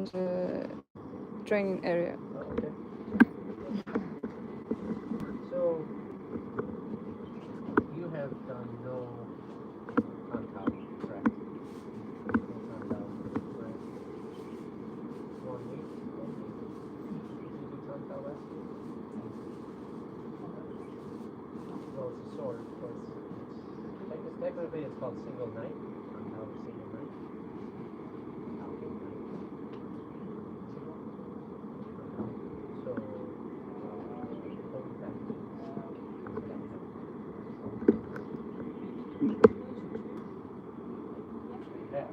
on the training area. Okay. So you have done no Tantao, correct? No Tantao, right? 1 week? Did you do Tantao last week? Well, it's a sword, so it's technically it's called single night. Tantao is single night. So, yeah.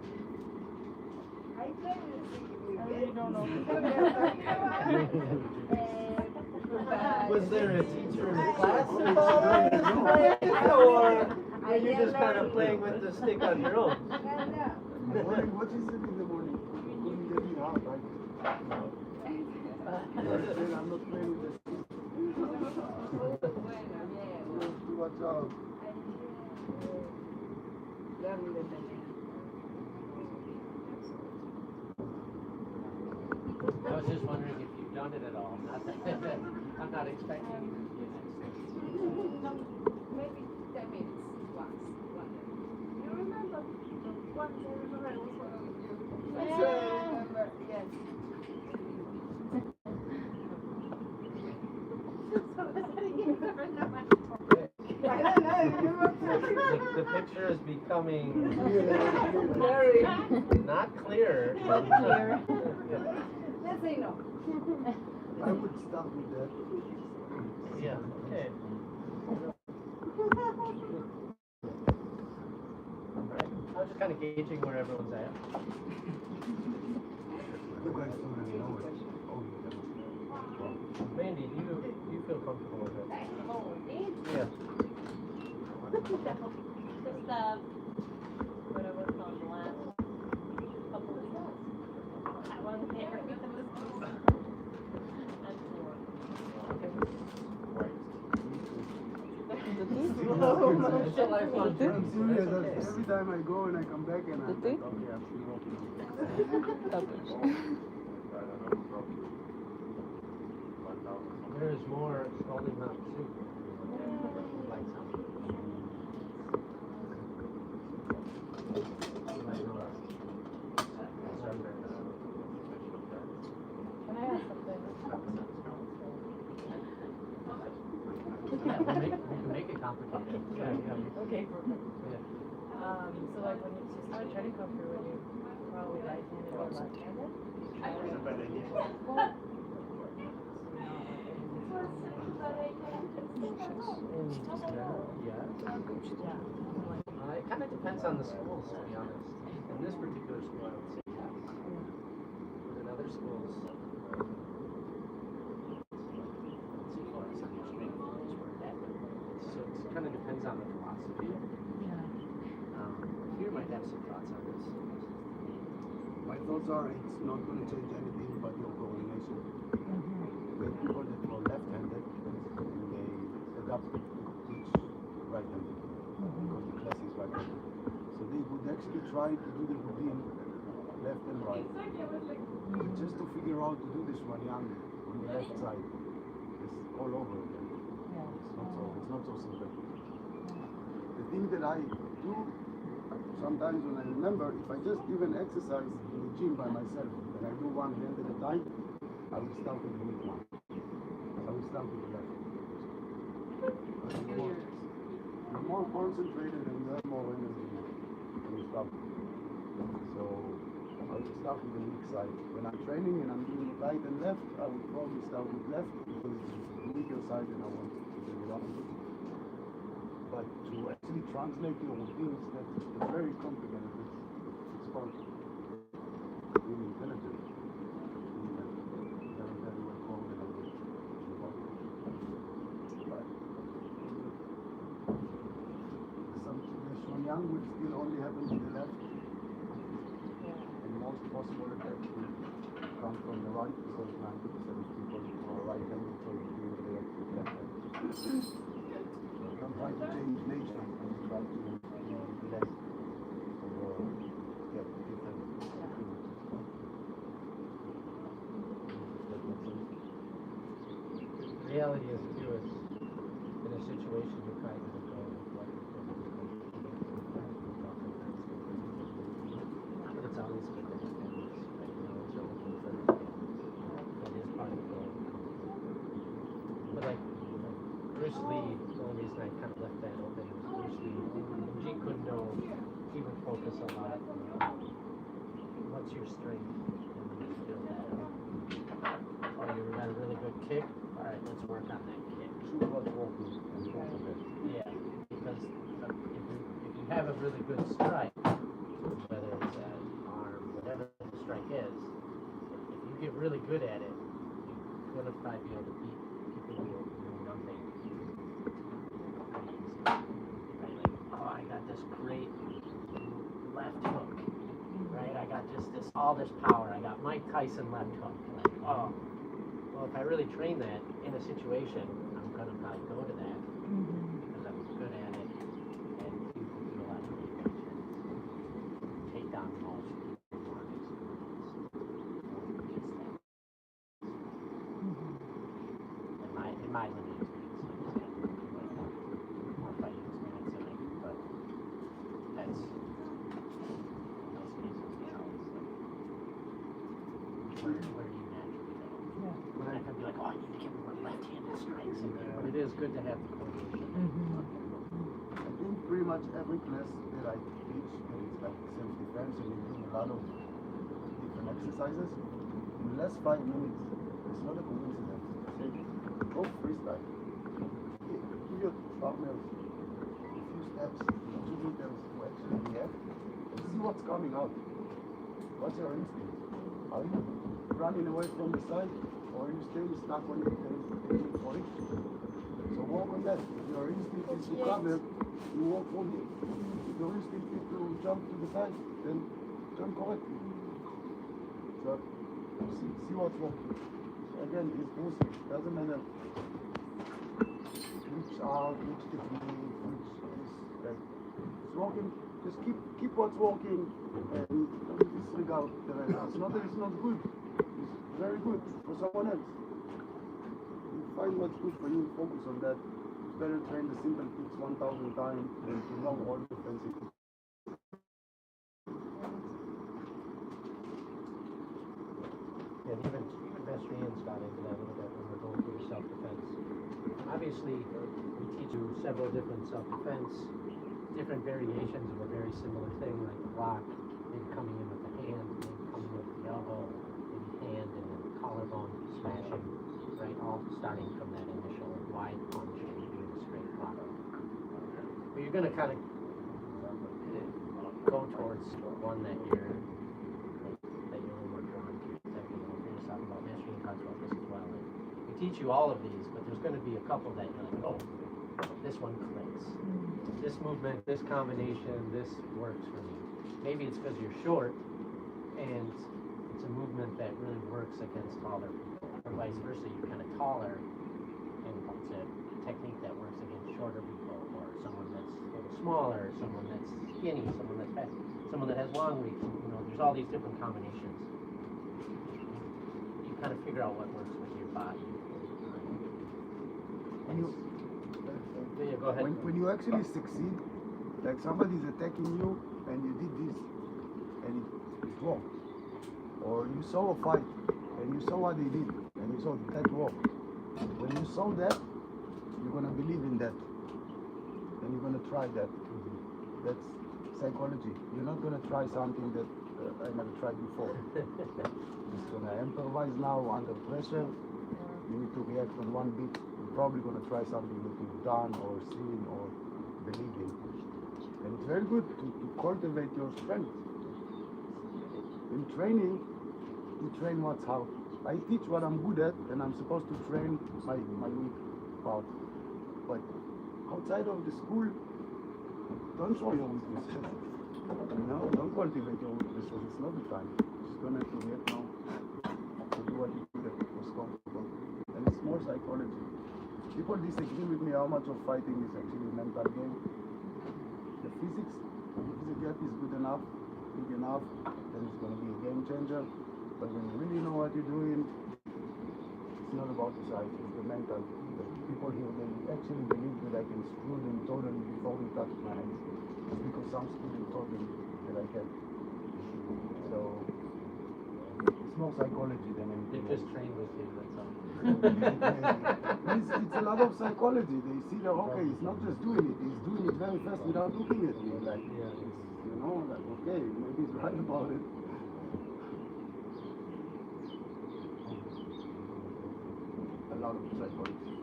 Was there a teacher in the class involved in this plan, or were you just kind of playing with the stick on your own? What is it in the morning? Couldn't get it out, right? I'm not playing with the stick. Watch out. I was just wondering if you've done it at all. Not that, I'm not expecting you to be an expert. Maybe 10 minutes once. You remember the one I remember it was one of you. Yes, I remember, yes. The picture is becoming Very. not clear. Let's say no. I would start with that. Yeah, okay. Alright, I was just kind of gauging where everyone's at. You guys don't really know it. Oh, you Mandy, do you feel comfortable with it? Oh, me? Yeah. Just what I worked on the last couple of steps. That one there, that was It's a lifelong journey. I'm So serious. that's okay. Every time I go and I come back and I'm like, okay, I'm still walking. There is more scalding hot soup. Like something. Can I ask something? Yeah, we can make it complicated. Yeah. Okay, perfect. Yeah. So like when you start trying to come through when you probably right-handed or left-handed? It kind of depends on the schools, to be honest. In this particular school, I would say yes. But in other schools, so it kind of depends on the philosophy. Here might have some thoughts on this. My thoughts are it's not going to change anything but your coordination. With people that were left-handed, they adapt to teach right-handed because the class is right-handed. So they would actually try to do the routine left and right. But just to figure out to do this one young on the left side is all over again. It's not so simple. The thing that I do sometimes when I remember, if I just even exercise in the gym by myself and I do one hand at a time, I will start with the weak one. I will start with the left. You're more concentrated and you have more energy when you start. So I will start with the weak side. When I'm training and I'm doing right and left, I will probably start with left because it's the weaker side and I want to do the opposite. But to actually translate your routines, that's very complicated. It's called being intelligent. Very, very well coordinated. But the Shunyang will still only happen to the left. And most possible effect will come from the right because 90% of people are right-handed, so you do the left-handed. I'm trying to change nature and try to be less of a different. reality is too is in a situation you're probably going to go with what you're but it's always good to have families, right? You know, you're looking for that is part of the goal. But like Bruce Lee, the only reason I kind of left that open is Bruce Lee and Jeet Kune Do, he would focus a lot on what's your strength and then you build that up. Oh, you got a really good kick? Alright, let's work on that kick. Choose what's working and go for that. Yeah, because if you have a really good strike, whether it's an arm, whatever the strike is, if you get really good at it, you're gonna probably be able to beat people who know nothing. Right? Like, oh, I got this great left hook. Right? I got just all this power. I got Mike Tyson left hook. Like, oh, well, if I really train that in a situation, I'm gonna probably go to that because I'm good at it, and people do a lot of research and take down most in my limited experience, more fighting experience than I do, but that's where do you naturally go? We're not gonna be like, oh, you give me left-handed strikes, but it is good to have the coordination. I think pretty much every class that I teach, there is like self-defense and you're doing a lot of different exercises. In the last 5 minutes, it's not a coincidence. Say, go freestyle. Give your partners a few steps, 2 meters to actually react and see what's coming out. What's your instinct? Are you running away from the side or are you staying stuck on it and aiming for it? So walk on that. If your instinct is to cover, you walk for it. If your instinct is to jump to the side, then jump correctly. So see what's working. Again, it's boosting. Doesn't matter which art, which technique, which is like it's working. Just keep what's working and don't disregard the rest. It's not that it's not good. It's very good for someone else. You find what's good for you, focus on that. It's better train the simple kicks 1,000 times than to know all the fancy kicks. Yeah, even Master Ian's got into that a little bit when we're going through self-defense. Obviously, we teach you several different self-defense, different variations of a very similar thing, like the block, maybe coming in with the hand, maybe coming with the elbow, maybe hand and then collarbone smashing, right? All starting from that initial wide punch and doing a straight block. But you're going to kind of go towards one that you're a little more drawn to. Like, you know, we're just talking about Master Ian talks about this as well. Like, we teach you all of these, but there's going to be a couple that you're like, oh, this one clicks. This movement, this combination, this works for me. Maybe it's because you're short and it's a movement that really works against taller people. Or vice versa, you're kind of taller and it's a technique that works against shorter people, or someone that's a little smaller, someone that's skinny, someone that's fat, someone that has long legs. You know, there's all these different combinations. You kind of figure out what works with your body. Yeah, go ahead. When you actually succeed, like somebody's attacking you and you did this and it worked. Or you saw a fight and you saw what they did and you saw that worked. When you saw that, you're gonna believe in that and you're gonna try that. That's psychology. You're not gonna try something that I never tried before. Just gonna improvise now under pressure. You need to react on one beat. You're probably gonna try something that you've done or seen or believe in. And it's very good to cultivate your strength. In training, you train what's how. I teach what I'm good at and I'm supposed to train my weak part. But outside of the school, don't show your weaknesses. You know, don't cultivate your weaknesses. It's not the time. Just gonna have to get now to do what you do that was comfortable. And it's more psychology. People disagree with me how much of fighting is actually a mental game. The physics, if the gap is good enough, big enough, then it's going to be a game changer. But when you really know what you're doing, it's it's not about the size, it's the mental. The people here, they actually believe that I can screw them totally before they touch my hands. It's because some students told them that I can. So it's more psychology than They anything just else. train with you, that's all. It's a lot of psychology. They see that, okay, he's not just doing it, he's doing it very fast without looking at me. Like, Yeah. you know, like, okay, maybe he's right about it. A lot of psychology.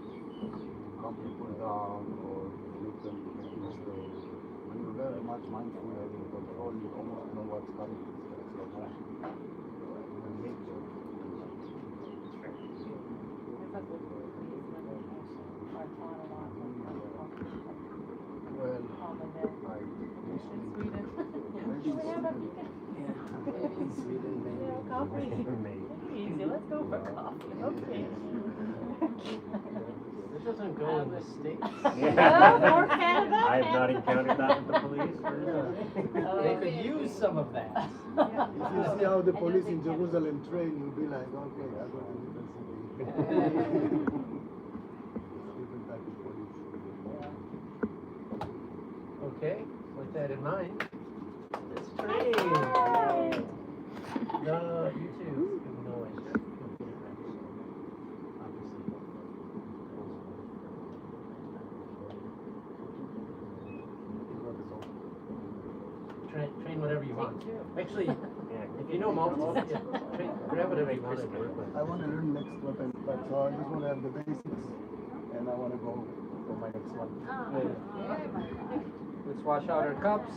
Calm people down or make them make mistakes. When you're very much mindful and in control, you almost know what's coming. It's like nature. Well, I recently, maybe in Sweden, Coffee. Easy, let's go for coffee. Okay. It doesn't go in the States. More Canada. I have not encountered that with the police. They could use some of that. if you see how the police in Jerusalem train, you'll be like, okay, I go to different city. Different type of police. Okay, with that in mind, let's train. No, you too. Good noise. Train whatever you want. Actually, if you know multiple, yeah, grab whatever you want to work with. I want to learn next weapon, but so I just want to have the basics, and I want to go for my next one. Let's wash out our cups.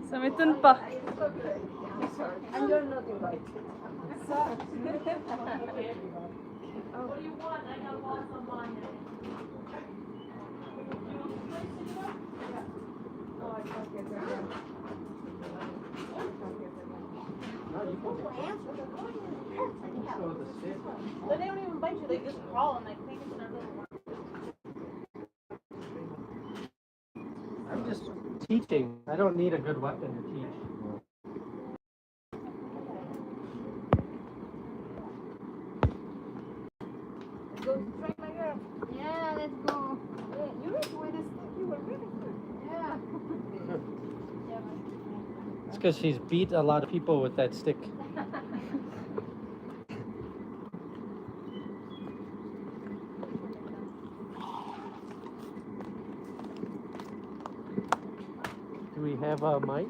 Ça m'étonne pas. And you're not invited. What do you want? I got lots of mine. Oh, I can't get them. No, you can go with the stick. But they don't even bite you, they just crawl and they think it's their little work. I'm just teaching. I don't need a good weapon to teach. Go to train my girl. Yeah, let's go. Yeah, you were with us. You were really good. Yeah. It's because she's beat a lot of people with that stick. Do we have a mic?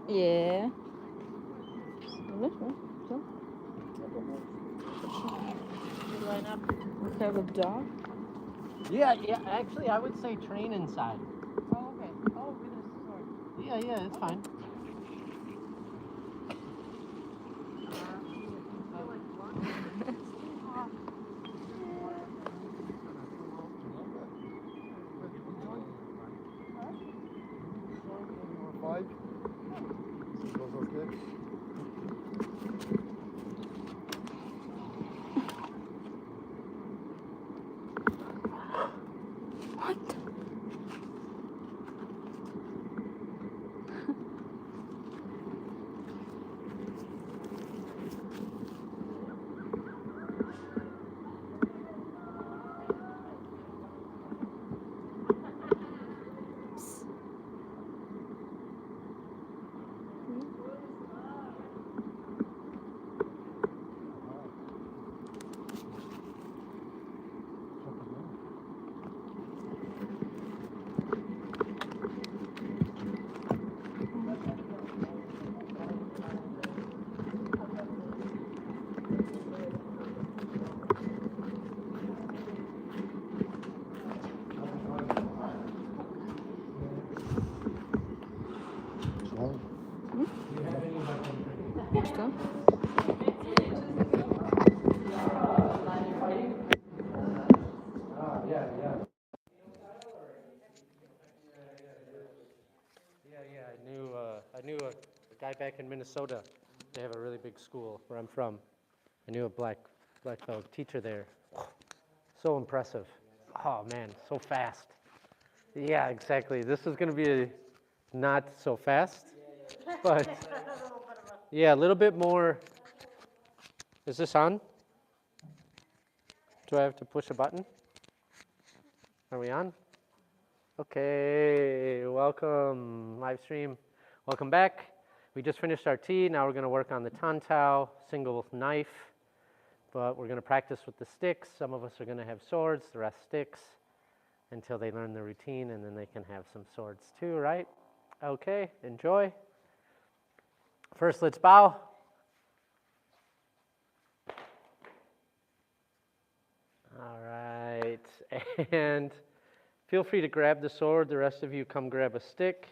Yeah. You line up. We have a dog. Yeah, actually, I would say train inside. Oh, okay. Oh, with a sword. Yeah, it's fine. Five. It was okay. Что? Yeah. I knew a guy back in Minnesota. They have a really big school where I'm from. I knew a black belt teacher there. So impressive. Oh man, so fast. Yeah, exactly. This is going to be not so fast, but yeah, a little bit more. Is this on? Do I have to push a button? Are we on? Okay, welcome, live stream. Welcome back. We just finished our tea. Now we're going to work on the tan tao, single knife, but we're going to practice with the sticks. Some of us are going to have swords, the rest sticks, until they learn the routine, and then they can have some swords too, right? Okay, enjoy. First, let's bow. All right, and feel free to grab the sword. The rest of you come grab a stick.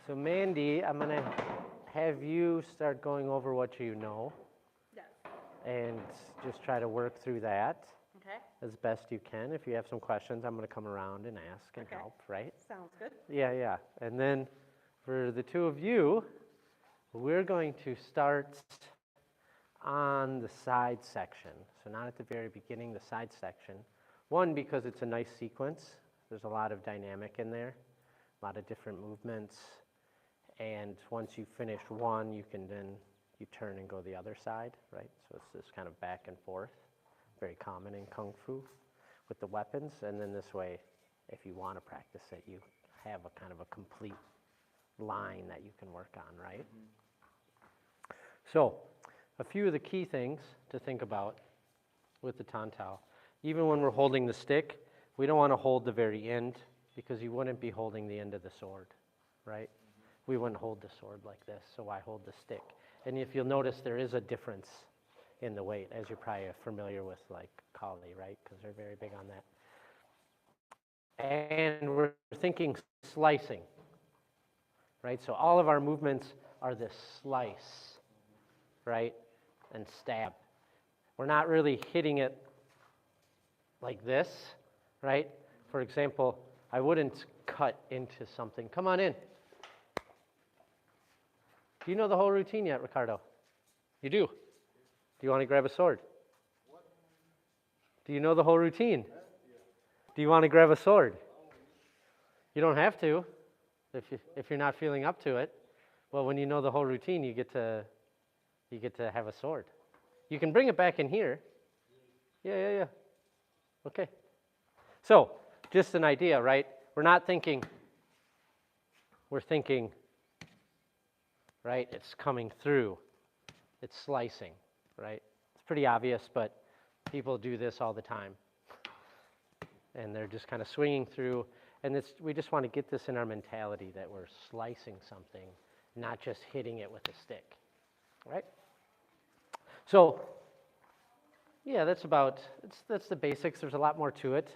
So Mandy, I'm going to have you start going over what you know. Yes. And just try to work through that Okay. as best you can. If you have some questions, I'm going to come around and ask and Okay. help, right? Sounds good. Yeah. And then for the two of you, we're going to start on the side section. So not at the very beginning, the side section. One, because it's a nice sequence. There's a lot of dynamic in there, a lot of different movements. And once you finish one, you can then, you turn and go the other side, right? So it's this kind of back and forth, very common in Kung Fu with the weapons. And then this way, if you want to practice it, you have a kind of a complete line that you can work on, right? So a few of the key things to think about with the tan tao. Even when we're holding the stick, we don't want to hold the very end because you wouldn't be holding the end of the sword, right? We wouldn't hold the sword like this, so why hold the stick? And if you'll notice, there is a difference in the weight, as you're probably familiar with like Kali, right? Because they're very big on that. And we're thinking slicing, right? So all of our movements are this slice, right? And stab. We're not really hitting it like this, right? For example, I wouldn't cut into something. Come on in. Do you know the whole routine yet, Ricardo? You do? Do you want to grab a sword? Do you know the whole routine? Do you want to grab a sword? You don't have to if you're not feeling up to it. Well, when you know the whole routine, you get to have a sword. You can bring it back in here. Yeah. Okay. So, just an idea, right? We're thinking, right? It's coming through. It's slicing, right? It's pretty obvious, but people do this all the time. And they're just kind of swinging through. And we just want to get this in our mentality that we're slicing something, not just hitting it with a stick, right? So, yeah, that's the basics. There's a lot more to it,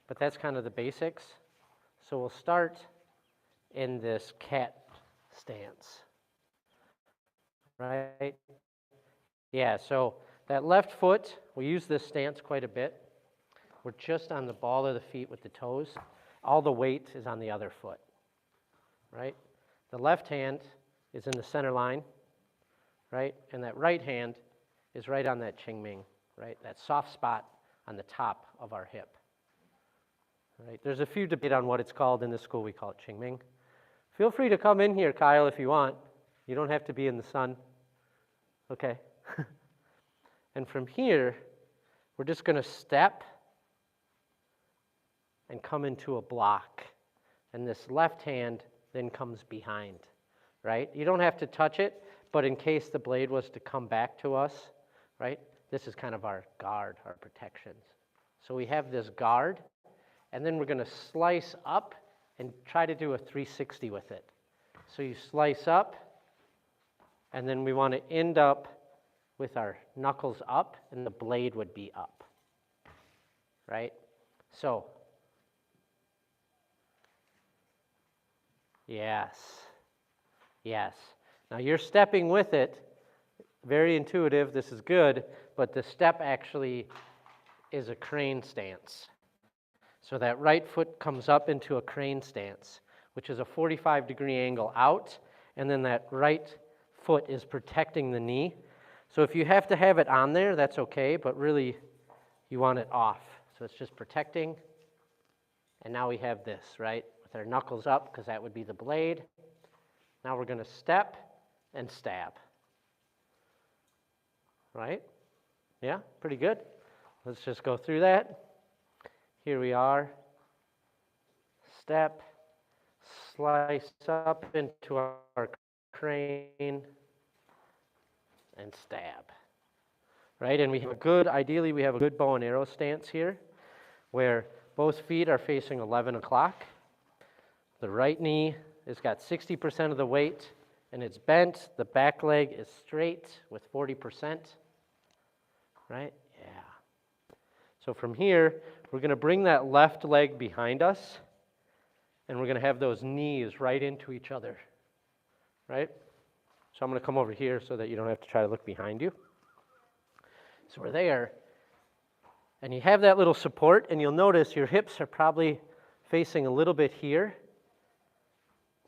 but that's kind of the basics. So we'll start in this cat stance, right? Yeah, so that left foot, we use this stance quite a bit. We're just on the ball of the feet with the toes. All the weight is on the other foot, right? The left hand is in the center line, right? And that right hand is right on that Qingming, right? That soft spot on the top of our hip, right? There's a few debate on what it's called. In this school, we call it Qingming. Feel free to come in here, Kyle, if you want. You don't have to be in the sun. Okay. And from here, we're just going to step and come into a block. And this left hand then comes behind, right? You don't have to touch it, but in case the blade was to come back to us, right? This is kind of our guard, our protections. So we have this guard, and then we're going to slice up and try to do a 360 with it. So you slice up, and then we want to end up with our knuckles up, and the blade would be up, right? So, yes. Now you're stepping with it. very intuitive, this is good, but the step actually is a crane stance. So that right foot comes up into a crane stance, which is a 45-degree angle out, and then that right foot is protecting the knee. So if you have to have it on there, that's okay, but really you want it off. So it's just protecting. And now we have this, right, with our knuckles up, because that would be the blade. Now we're going to step and stab. Right? Yeah, pretty good. Let's just go through that. Here we are. Step, slice up into our crane, and stab. Right? And we have a good, ideally we have a good bow and arrow stance here, where both feet are facing 11 o'clock. The right knee has got 60% of the weight, and it's bent. The back leg is straight with 40%. Right? Yeah. So from here, we're going to bring that left leg behind us, and we're going to have those knees right into each other. Right? So I'm going to come over here so that you don't have to try to look behind you. So we're there, and you have that little support, and you'll notice your hips are probably facing a little bit here.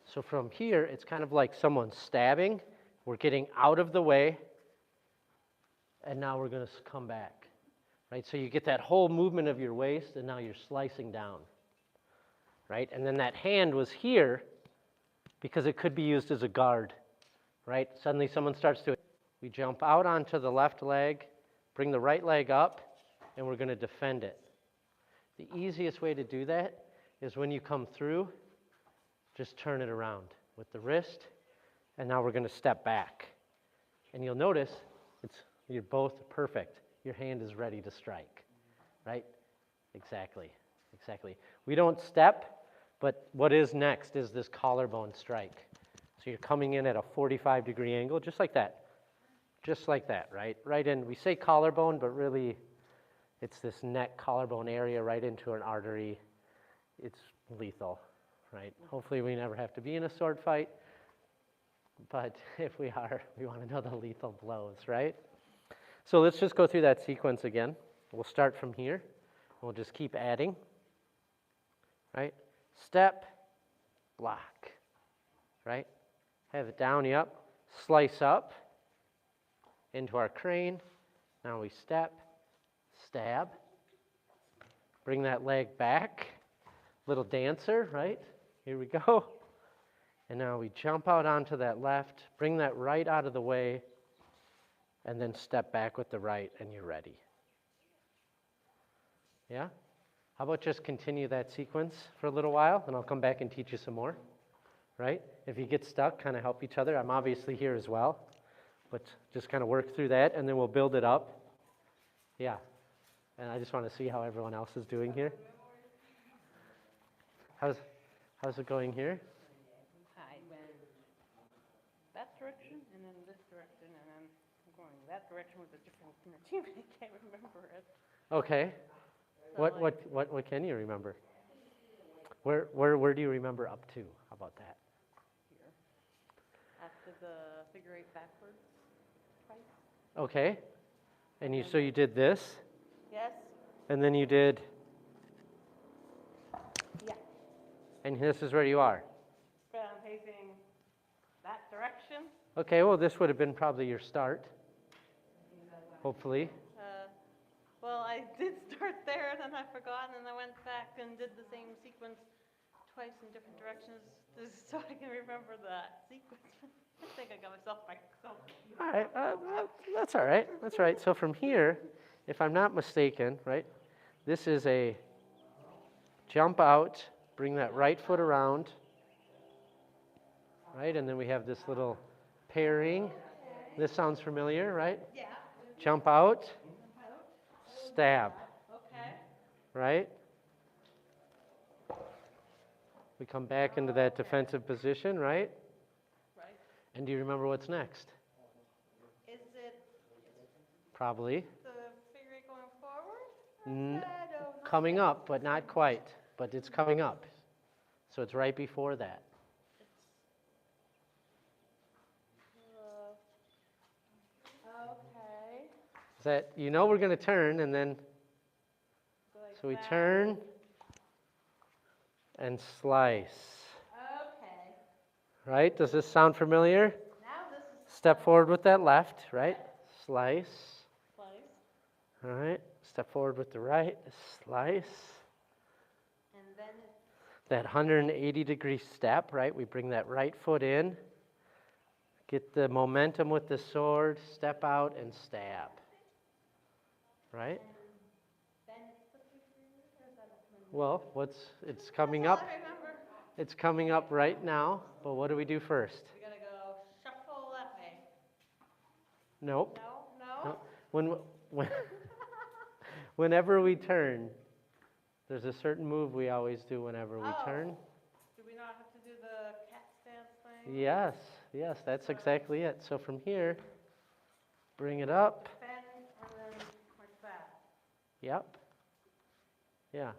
So from here, it's kind of like someone stabbing. We're getting out of the way, and now we're going to come back. Right? So you get that whole movement of your waist, and now you're slicing down. Right? And then that hand was here because it could be used as a guard. Right? Suddenly someone starts to, we jump out onto the left leg, bring the right leg up, and we're going to defend it. The easiest way to do that is when you come through, just turn it around with the wrist, and now we're going to step back. And you'll notice you're both perfect. Your hand is ready to strike, right? Exactly. We don't step, but what is next is this collarbone strike. So you're coming in at a 45-degree angle, just like that. Just like that, right? Right in, we say collarbone, but really it's this neck collarbone area right into an artery. It's lethal, right? Hopefully we never have to be in a sword fight, but if we are, we want to know the lethal blows, right? So let's just go through that sequence again. We'll start from here. We'll just keep adding, right? Step, block, right? Have it down, up, slice up into our crane. Now we step, stab, bring that leg back, little dancer, right? Here we go. And now we jump out onto that left, bring that right out of the way, and then step back with the right, and you're ready. Yeah? How about just continue that sequence for a little while, and I'll come back and teach you some more, right? If you get stuck, kind of help each other. I'm obviously here as well, but just kind of work through that, and then we'll build it up. Yeah. And I just want to see how everyone else is doing here. How's it going here? I went that direction and then this direction and then I'm going that direction with a different team. I can't remember it. Okay. So What can you remember? Where do you remember up to? How about that? Here. After the figure eight backwards twice. Okay. And so you did this, Yes. and then you did, Yeah. and this is where you are. But I'm facing that direction. Okay, well, this would have been probably your start, hopefully. Well, I did start there and then I forgot and then I went back and did the same sequence twice in different directions just so I can remember that sequence. I think I got myself. All right, that's all right. That's right. So from here, if I'm not mistaken, right, this is a jump out, bring that right foot around, right, and then we have this little pairing. This sounds familiar, right? Yeah. Jump out, stab, Okay. right? We come back into that defensive position, right? Right. And do you remember what's next? Is it Probably the figure eight going forward? coming up, but not quite. But it's coming up. So it's right before that. Is that, you know we're going to turn and then, Go like so we that. turn and slice. Okay. Right? Does this sound familiar? Now this is Step forward with that left, right? Slice. slice. All right. Step forward with the right. Slice. And then That 180-degree step, right? We bring that right foot in. Get the momentum with the sword. Step out and stab. Right? then it's the figure, or is that a Well, it's coming up. That's all I remember. It's coming up right now. But what do we do first? We gotta go shuffle that way. Nope. No? No. When whenever we turn, there's a certain move we always do whenever we Oh. turn. Do we not have to do the cat stance thing? Yes, that's exactly it. So from here, bring it up. Bend and then like that. Yep. Yeah. Okay.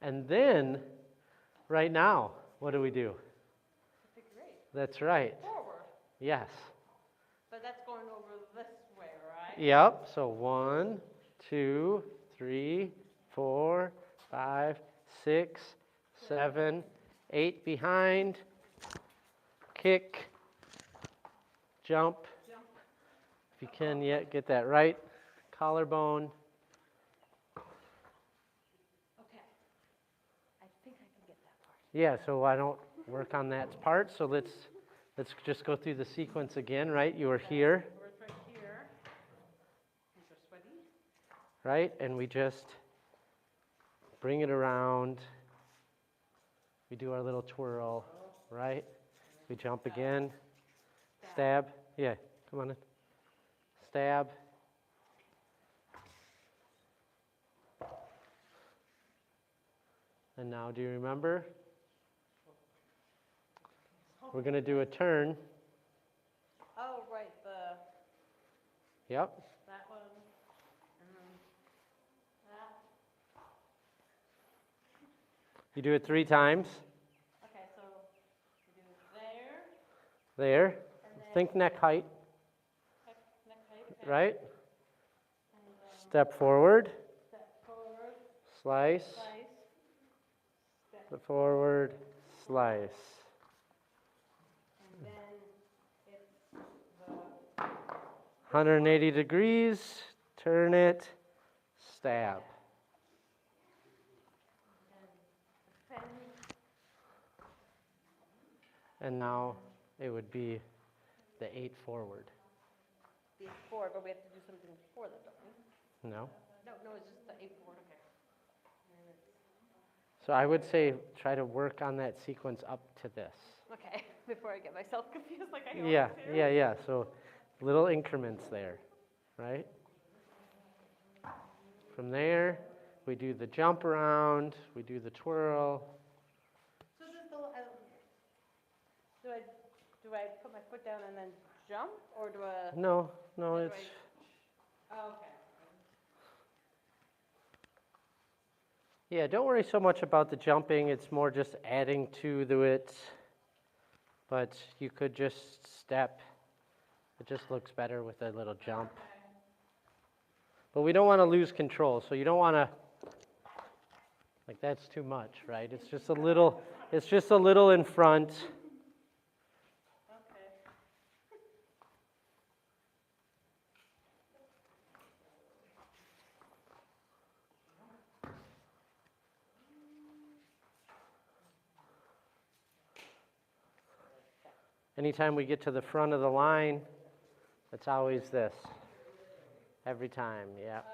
And then, right now, what do we do? Figure eight. That's right. Forward. Yes. But that's going over this way, right? Yep. So 1, 2, 3, 4, 5, 6, 7, 8 behind. Kick. Jump. Jump. If you can yet, get that right collarbone. Okay. I think I can get that part. Yeah, so I don't work on that part. So let's just go through the sequence again, right? You were here, We're right here. These are sweaty. right? And we just bring it around. We do our little twirl, right? We jump again. Stab. Yeah, come on in. Stab. And now, do you remember? We're going to do a turn. Oh, right, Yep. that one, and then that. You do it 3 times. Okay, so we do there, There. and then Think neck height, neck height, okay. right? And Step forward. step forward, Slice. slice, step, Step forward. Slice. and then it's the 180 degrees. Turn it. Stab. pen. And now it would be the 8 forward. The forward, but we have to do something before that, don't we? No? No, it's just the 8 forward, okay. And it's, So I would say try to work on that sequence up to this. okay, before I get myself confused like I Yeah, always do. yeah. So little increments there, right? From there, we do the jump around, we do the twirl. So just the, do I put my foot down and then jump, or do I? No, or do it's, Oh, okay. yeah, don't worry so much about the jumping. It's more just adding to it. But you could just step. It just looks better with a little jump. But we don't want to lose control. So you don't want to, like that's too much, right? It's just a little in front. Okay. Anytime we get to the front of the line, it's always this. Every time, yeah. Okay.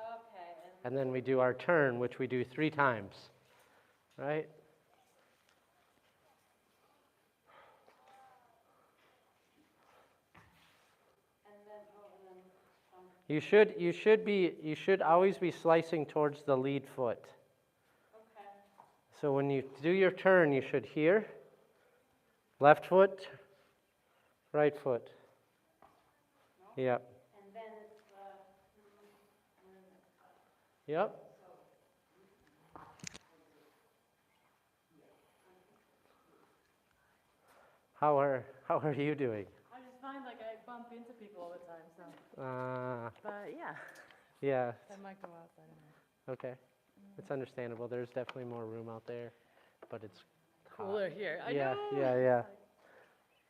And then we do our turn, which we do 3 times, right? And then, You should always be slicing towards the lead foot. okay. So when you do your turn, you should hear left foot, right foot. Yep. And then it's Yep. How are you doing? I just find like I bump bump into people all the time, so. But yeah, Yeah, I might go outside. okay. It's understandable. There's definitely more room out there, but it's hot. Cooler here. I Yeah, know. yeah.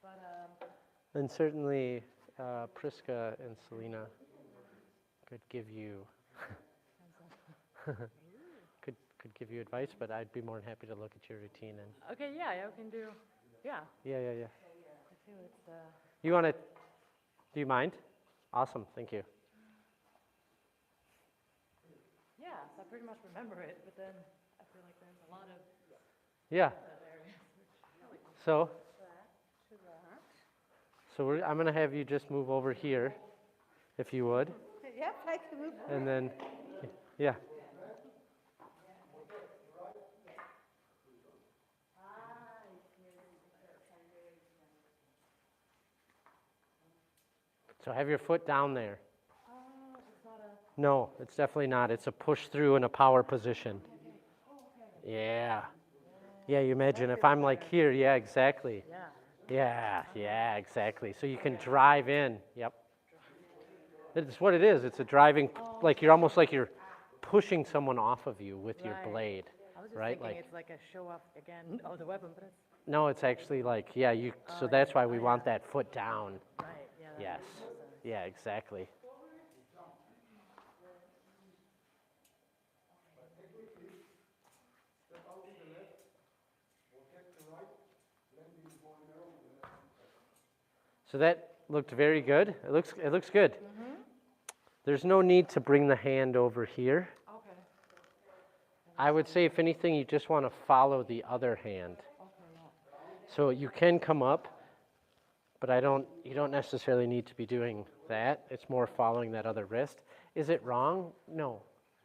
But And certainly, Priska and Selena could give you could give you advice, but I'd be more than happy to look at your routine and okay, yeah, we can do. Yeah, yeah. I feel it's. You want to? Do you mind? Awesome, thank you. Yeah, so I pretty much remember it, but then I feel like there's a lot of Yeah. other areas. So To that. I'm gonna have you just move over here, if you would, Yep, I can move. and then yeah. So have your foot down there. It's not a. No, it's definitely not. It's a push through in a power position. Yeah. Yeah, you imagine if I'm like here, yeah, exactly. Yeah. Yeah, exactly. So you can drive in. Yep. It's what it is. It's a driving, like you're almost like you're pushing someone off of you with your Right. blade. I was just Right, thinking like- it's like a show off again of the weapon, but it's No, it's actually like, yeah, you, so that's why we want that foot down. right. Yeah. That Yes. makes more sense. Yeah, exactly. So that looked very good. It looks good. There's no need to bring the hand over here. Okay. I would say if anything, you just want to follow the other hand. Okay. Yeah. So you can come up, but you don't necessarily need to be doing that. It's more following that other wrist. Is it wrong? No.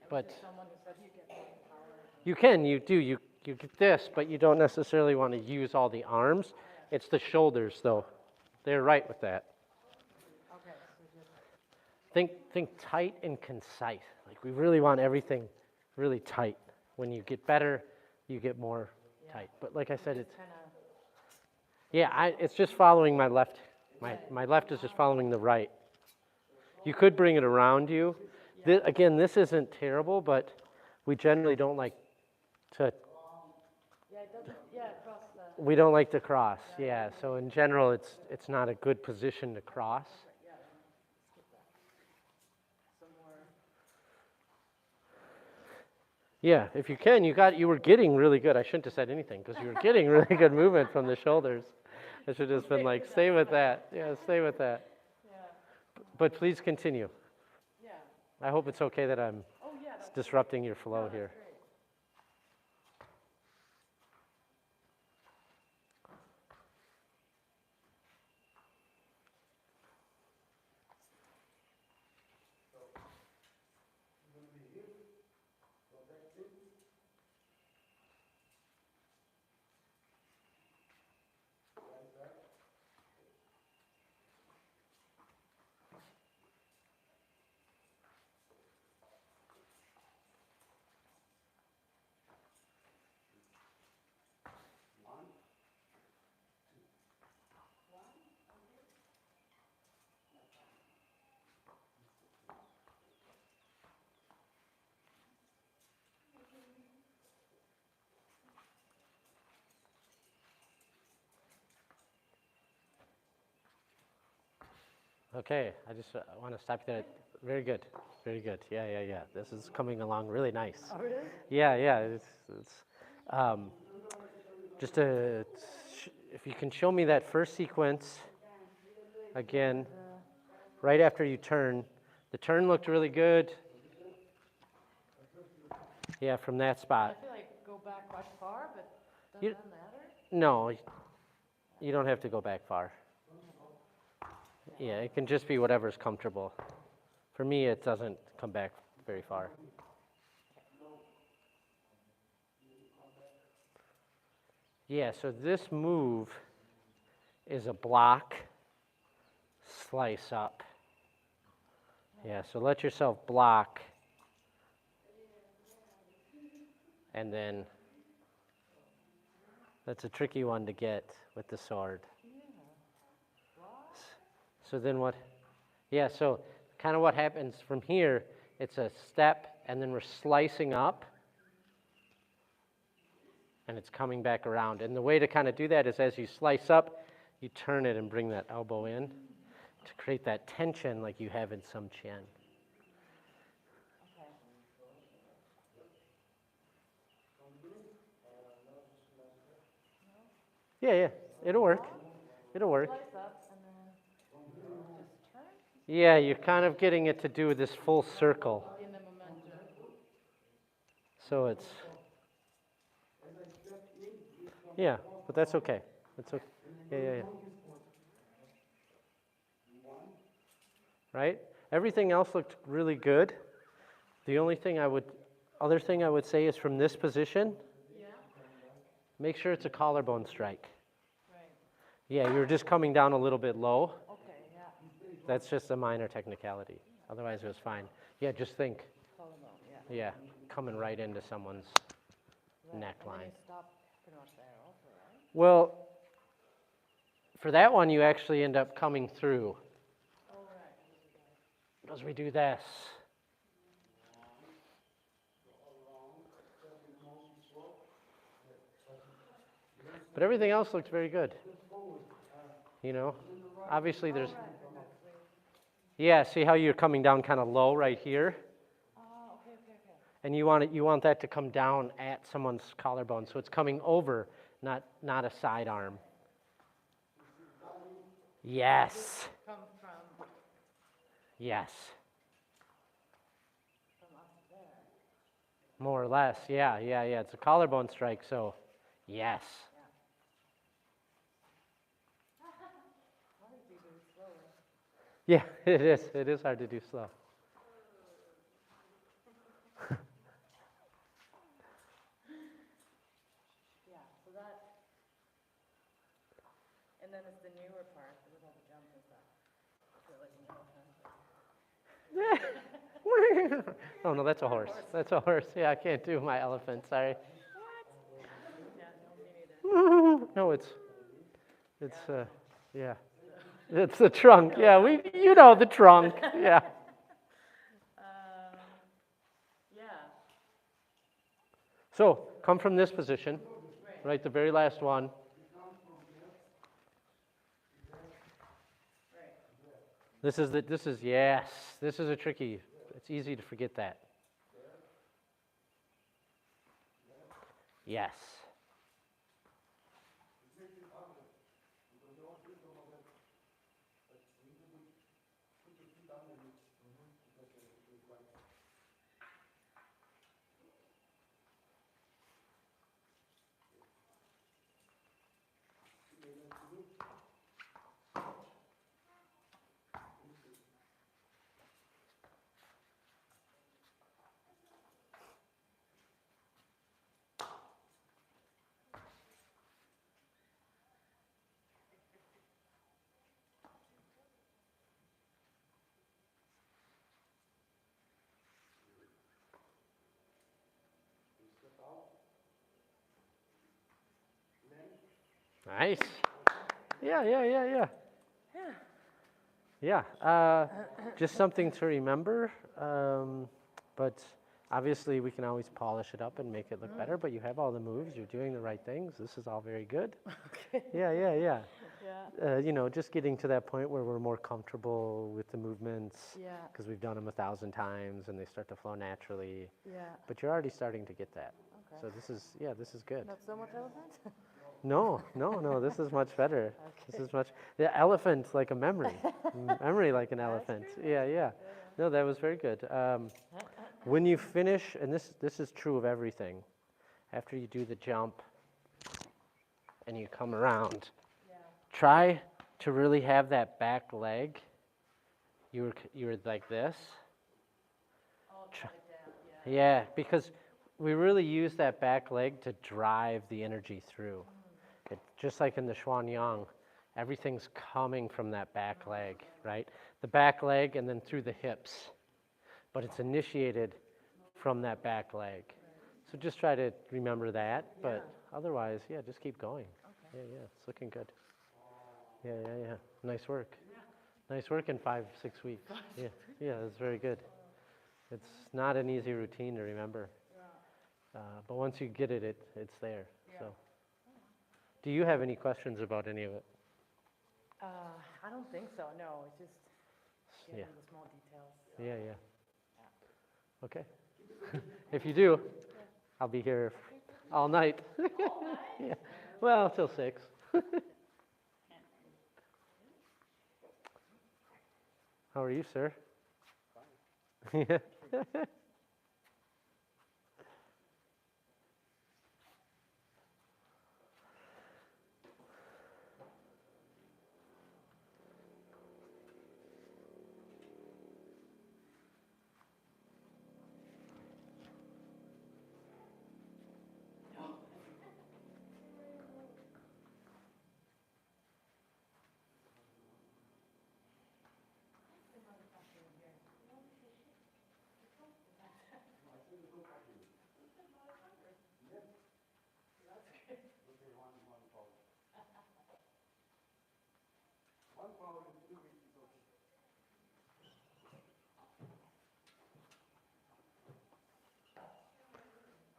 But Someone who said you get more power. you can, you do. You get this, but you don't necessarily want to use all the arms. It's the shoulders though. They're right with that. Okay. So just. Think tight and concise. Like we really want everything really tight. When you get better, you get more tight. But like I said, it's Kind of. yeah. It's just following my left. My left is just following the right. You could bring it around you. Again, this isn't terrible, but we generally don't like to. Yeah. It doesn't. Yeah. Across the. We don't like to cross. Yeah. So in general, it's not a good position to cross. Some more. Yeah, if you can, you were getting really good. I shouldn't have said anything because you were getting really good movement from the shoulders. I should have just been like, stay with that. Yeah, stay with that. Yeah. But please continue. Yeah. I hope it's okay that I'm Oh yeah. That's disrupting your flow here. great. Okay, I just want to stop you there. Very good. Very good. Yeah. This is coming along really nice. Oh, it is? Yeah. It's just if you can show me that first sequence again, right after you turn. The turn looked really good. Yeah, from that I spot. feel like go back quite far, but does You- that matter? No, you don't have to go back far. Yeah, it can just be whatever's comfortable. For me, it doesn't come back very far. Yeah, so this move is a block, slice up. Yeah, so let yourself block, and then that's a tricky one to get with the sword. So then what? Yeah, so kind of what happens from here, it's a step, and then we're slicing up, and it's coming back around. And the way to kind of do that is as you slice up, you turn it and bring that elbow in to create that tension like you have in some chin. Okay. Yeah, yeah, it'll work. It'll work. Slice up and then just turn Yeah, you're kind of getting it to do this full circle. in the momentum. So it's, yeah, but that's okay. That's okay. Yeah, yeah, yeah. Right? Everything else looked really good. The only thing other thing I would say is from this position, Yeah. make sure it's a collarbone strike. Right. Yeah, you're just coming down a little bit low. Okay, yeah. That's just a minor technicality. Otherwise, it was fine. Yeah, just think, Collarbone, yeah. yeah, coming right into someone's Right. And then neckline. you stop pretty much there also, right? Well, for that one, you actually end up coming through Oh, right. because we do this. But everything else looked very good. You know, obviously there's, yeah, see how you're coming down kind of low right here? Oh, okay, okay, okay. And you want that to come down at someone's collarbone, so it's coming over, not a sidearm. Yes. Come from Yes. up there. More or less. Yeah, yeah, yeah. It's a collarbone strike, so yes. Hard to do slower. Yeah, it is. It is hard to do slow. Yeah, so that, and then it's the newer part with all the jumps and stuff. I feel like an elephant. Oh no, that's a horse. That's a horse. Yeah, I can't do my elephant. Sorry. Yeah, no, me neither. No, it's yeah. It's the trunk. Yeah, you know the trunk. Yeah. Yeah, So come from this position, right? The very last one. This is yes. This is a tricky. It's easy to forget that. Yes. Nice. Yeah, yeah, yeah, yeah. Yeah, just something to remember. But obviously, we can always polish it up and make it look better. But you have all the moves. You're doing the right things. This is all very good. okay. Yeah, yeah, yeah. Yeah, You know, just getting to that point where we're more comfortable with the movements yeah, because we've done them 1,000 times and they start to flow naturally. yeah. But you're already starting to get that. Okay. So this is good. Not so much elephant? No, no, no. This is much better. This is much. The elephant's like a memory, memory like an elephant. Yeah, yeah. No, that was very good. When you finish, and this is true of everything, after you do the jump and you come around, try to really have that back leg. You were like this. Yeah, because we really use that back leg to drive the energy through. Just like in the Xuan Yang, everything's coming from that back leg, right? The back leg and then through the hips. But it's initiated from that back leg. So just try to remember that, but otherwise, yeah, just keep going. Yeah, yeah, it's looking good. Yeah, yeah, yeah. Nice work. Nice work in 5, 6 weeks. Yeah, yeah, that's very good. It's not an easy routine to remember. But once you get it, it's there. So, do you have any questions about any of it? I don't think so, no, it's just getting Yeah. the small details. Yeah, yeah. Okay. If you do, I'll be here all night. Yeah. Well, till 6. How are you, sir? Yeah.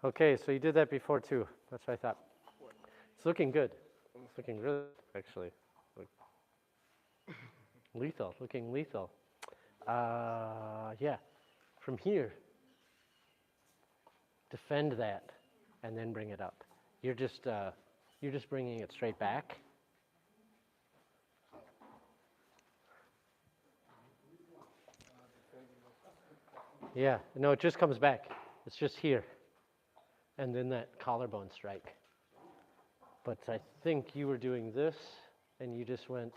Okay, so you did that before too. That's what I thought. It's looking good. It's looking good, actually. Lethal, looking lethal. Yeah, from here, defend that, and then bring it up. You're just bringing it straight back. Yeah, no, it just comes back. It's just here, and then that collarbone strike. But I think you were doing this, and you just went.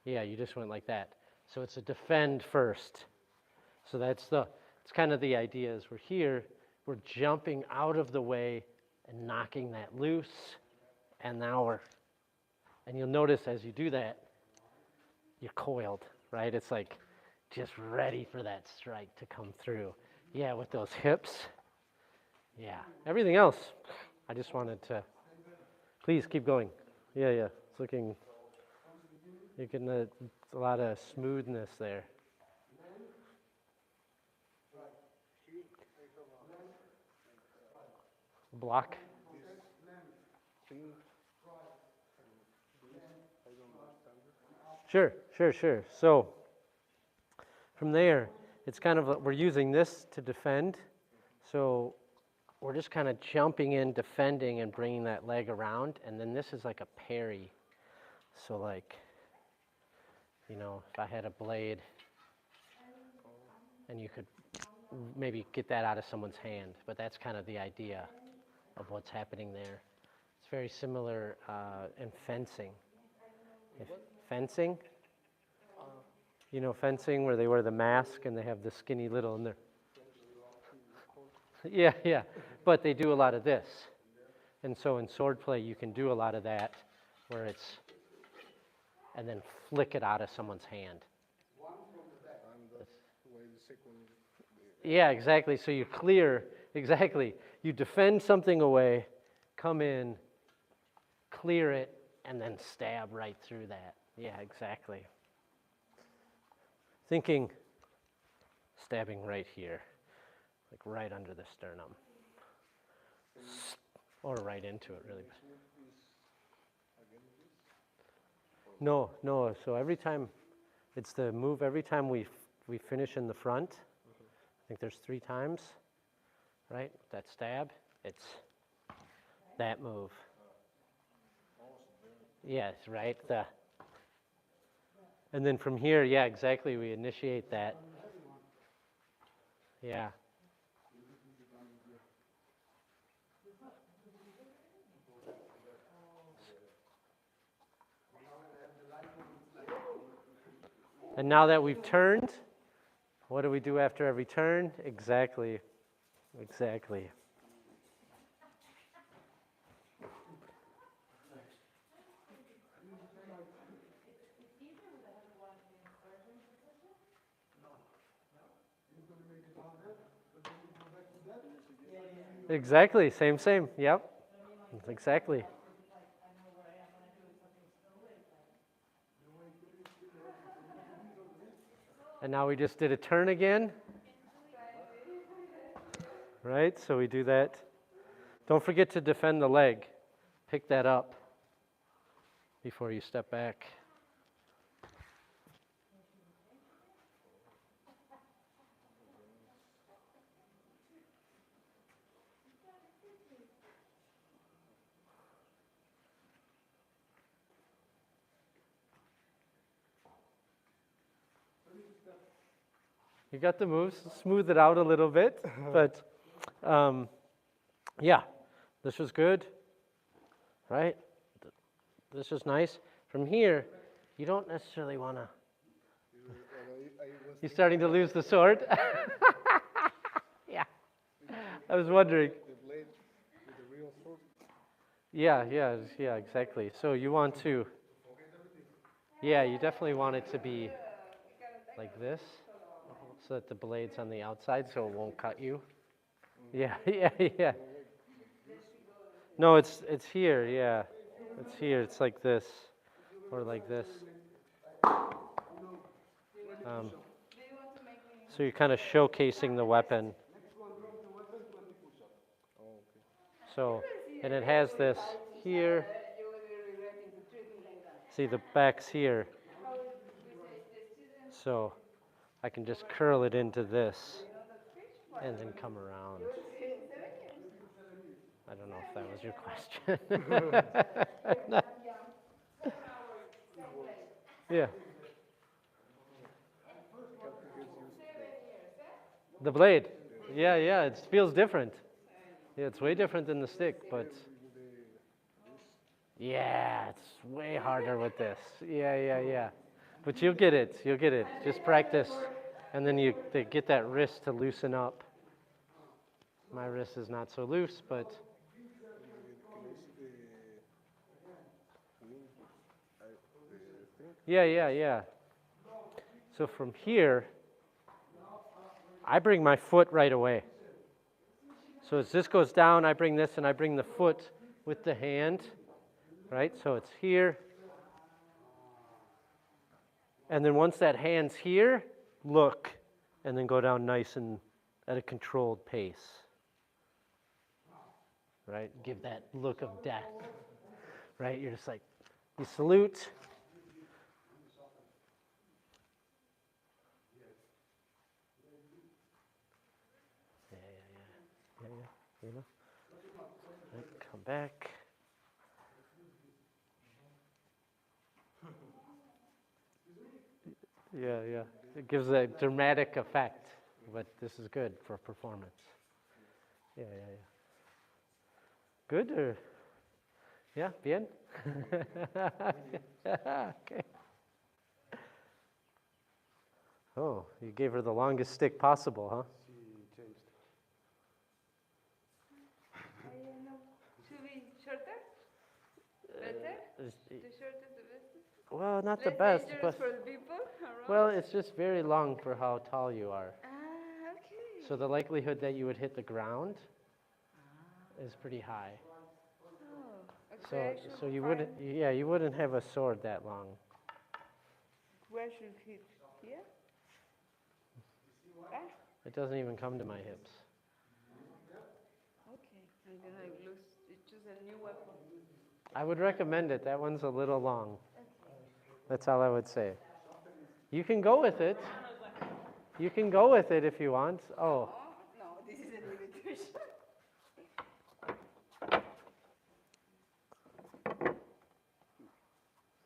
Yeah, you just went like that. So it's a defend first. So it's kind of the idea is we're here, we're jumping out of the way and knocking that loose, and now and you'll notice as you do that, you're coiled, right? It's like just ready for that strike to come through. Yeah, with those hips. Yeah, everything else, I just wanted to, please keep going. Yeah, it's looking, you're getting a lot of smoothness there. Block. Sure. So from there, it's kind of, we're using this to defend. So we're just kind of jumping in, defending, and bringing that leg around. And then this is like a parry. So like, if I had a blade and you could maybe get that out of someone's hand. But that's kind of the idea of what's happening there. It's very similar in fencing. Fencing? Fencing where they wear the mask and they have the skinny little in there. Yeah. But they do a lot of this. And so in swordplay, you can do a lot of that where it's, and then flick it out of someone's hand. Yeah, exactly. So you clear, exactly. You defend something away, come in, clear it, and then stab right through that. Yeah, exactly. Thinking, stabbing right here, like right under the sternum. Or right into it, really. No. So every time, it's the move every time we finish in the front. I think there's 3 times, right? That stab, it's that move. Yes, right. And then from here, yeah, exactly. We initiate that. Yeah. And now that we've turned, what do we do after every turn? Exactly. Exactly, same, yep. Exactly. And now we just did a turn again. Right, so we do that. Don't forget to defend the leg. Pick that up before you step back. You got the moves, smooth it out a little bit, but yeah, this was good, right? This is nice. From here, you don't necessarily want to. You're starting to lose the sword? Yeah, I was wondering. The blade with the real sword. Yeah, exactly. So you want to, yeah, you definitely want it to be like this, so that the blade's on the outside so it won't cut you. Yeah, yeah. No, it's here, yeah. It's here, it's like this, or like this. So you're kind of showcasing the weapon. So, and it has this here. See, the back's here. So I can just curl it into this and then come around. I don't know if that was your question. Yeah. The blade. Yeah, it feels different. Yeah, it's way different than the stick, but yeah, it's way harder with this. Yeah. But you'll get it. Just practice. And then they get that wrist to loosen up. My wrist is not so loose, but yeah. So from here, I bring my foot right away. So as this goes down, I bring this and I bring the foot with the hand, right? So it's here. And then once that hand's here, look, and then go down nice and at a controlled pace, right? Give that look of death, right? You're just like, you salute. Yeah, you know? Right, come back. Yeah. It gives a dramatic effect, but this is good for performance. Yeah. Good or? Yeah, bien? Okay. Oh, you gave her the longest stick possible, huh? She changed. Should be shorter? Better? The shorter the better? Well, not the Less best, dangerous but for the people around? well, it's just very long for how tall you are. Okay. So the likelihood that you would hit the ground is pretty high. Oh, So okay, I should you find- wouldn't have a sword that long. Where should hit? Here? Ah, It doesn't even come to my hips. okay. I'm gonna choose a new weapon. I would recommend it. That one's a little long. That's all I would say. You can go with it. You can go with it if you want. Oh, Oh, no, this is a limitation.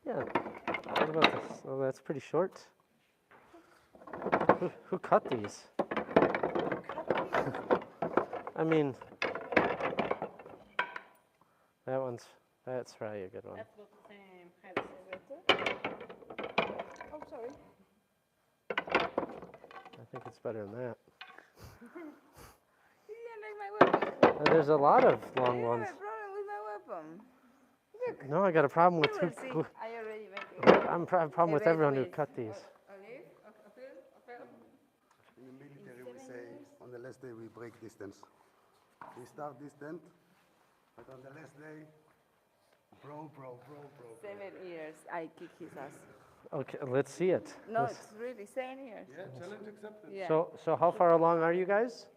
yeah. What about this? Oh, that's pretty short. Who cut these? I mean, that's probably a good one. That's about the same height. Oh, sorry. I think it's better than that. You didn't like my weapon. There's a lot of long You ones. have a problem with my weapon. Look. No, I got a problem with You will see. I already make it. I'm a problem with everyone who cut these. Olive? In the military, we say on the last day we break distance. We start distant, but on the last day, bro. 7 years I kick his ass. Okay, let's see it. No, Let's- it's really 7 years. Yeah, challenge accepted. Yeah. So how far along are you guys?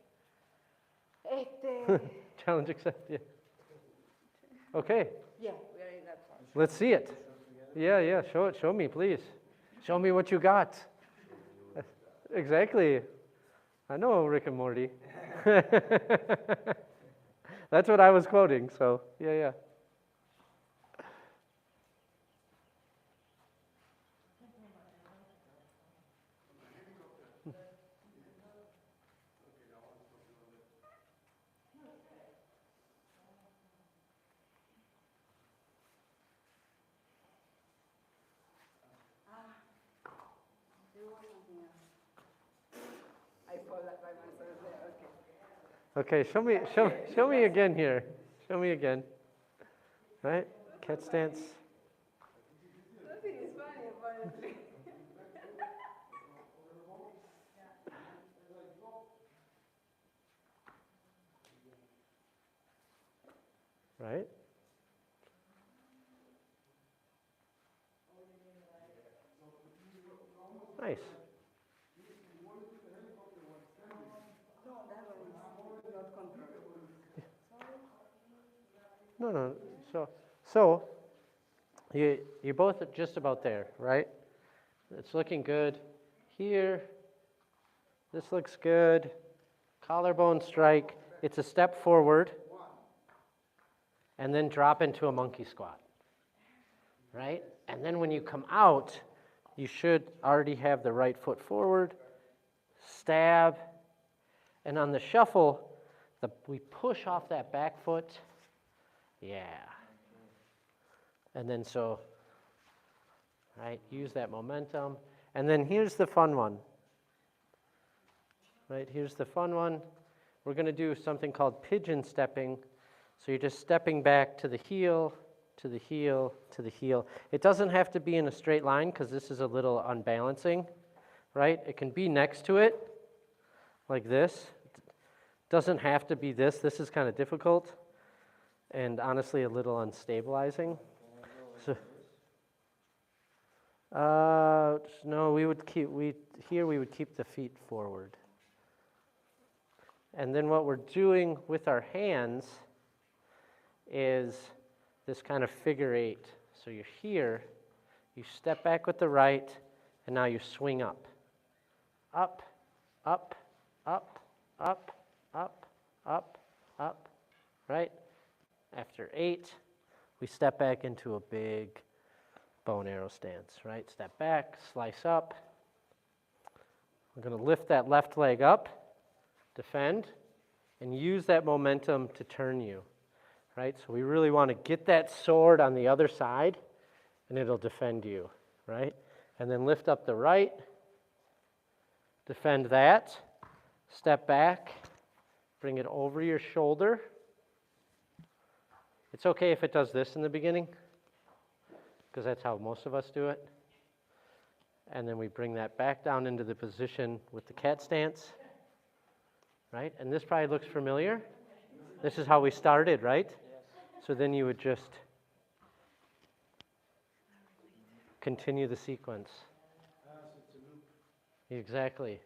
Este, Challenge accepted. Okay, yeah, we are in that part. let's see it. Yeah, yeah, show it. Show me, please. Show me what you got. Exactly. I know Rick and Morty. That's what I was quoting, so yeah, yeah. I fall like by myself there, okay. Okay, show me again here. Show me again. Right? Cat stance. Nothing is funny, apparently. Right? Nice. No, that one is not controllable. No. So you're both just about there, right? It's looking good. Here, this looks good. Collarbone strike. It's a step forward, and then drop into a monkey squat, right? And then when you come out, you should already have the right foot forward, stab, and on the shuffle, we push off that back foot. Yeah. And then so, right, use that momentum. And then here's the fun one. Right, here's the fun one. We're going to do something called pigeon stepping. So you're just stepping back to the heel, to the heel, to the heel. It doesn't have to be in a straight line because this is a little unbalancing, right? It can be next to it, like this. It doesn't have to be this. This is kind of difficult and honestly a little unstabilizing. So, no, we would keep the feet forward. And then what we're doing with our hands is this kind of figure eight. So you're here, you step back with the right, and now you swing up. Up, up, up, up, up, up, up, right? After 8, we step back into a big bow and arrow stance, right? Step back, slice up. We're going to lift that left leg up, defend, and use that momentum to turn you, right? So we really want to get that sword on the other side, and it'll defend you, right? And then lift up the right, defend that, step back, bring it over your shoulder. It's okay if it does this in the beginning, because that's how most of us do it. And then we bring that back down into the position with the cat stance, right? And this probably looks familiar. This is how we started, right? So then you would just continue the sequence. Exactly.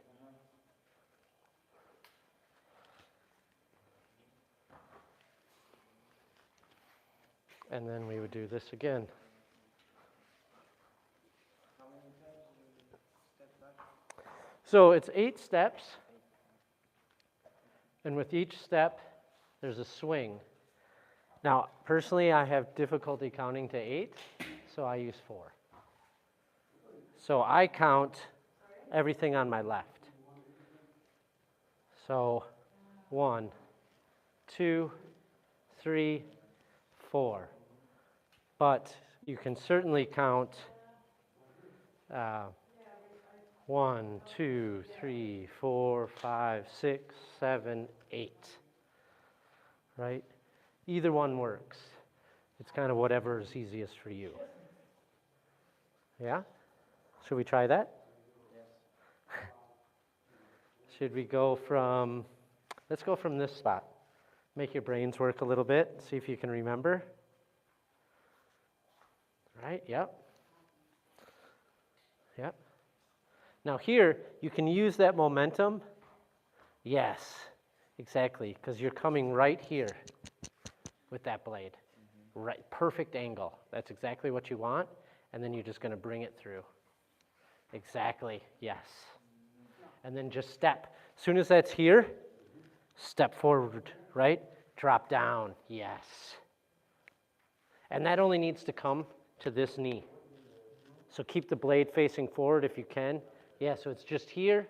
And then we would do this again. So it's 8 steps, and with each step, there's a swing. Now, personally, I have difficulty counting to 8, so I use 4. So I count everything on my left. So 1, 2, 3, 4. But you can certainly count 1, 2, 3, 4, 5, 6, 7, 8. Right? Either one works. It's kind of whatever is easiest for you. Yeah? Should we try that? Yes. Should we go from, let's go from this spot. Make your brains work a little bit. See if you can remember. Right? Yep. Yep. Now here, you can use that momentum. Yes, exactly, because you're coming right here with that blade. Right, perfect angle. That's exactly what you want. And then you're just going to bring it through. Exactly, yes. And then just step. As soon as that's here, step forward, right? Drop down, yes. And that only needs to come to this knee. So keep the blade facing forward if you can. Yeah, so it's just here.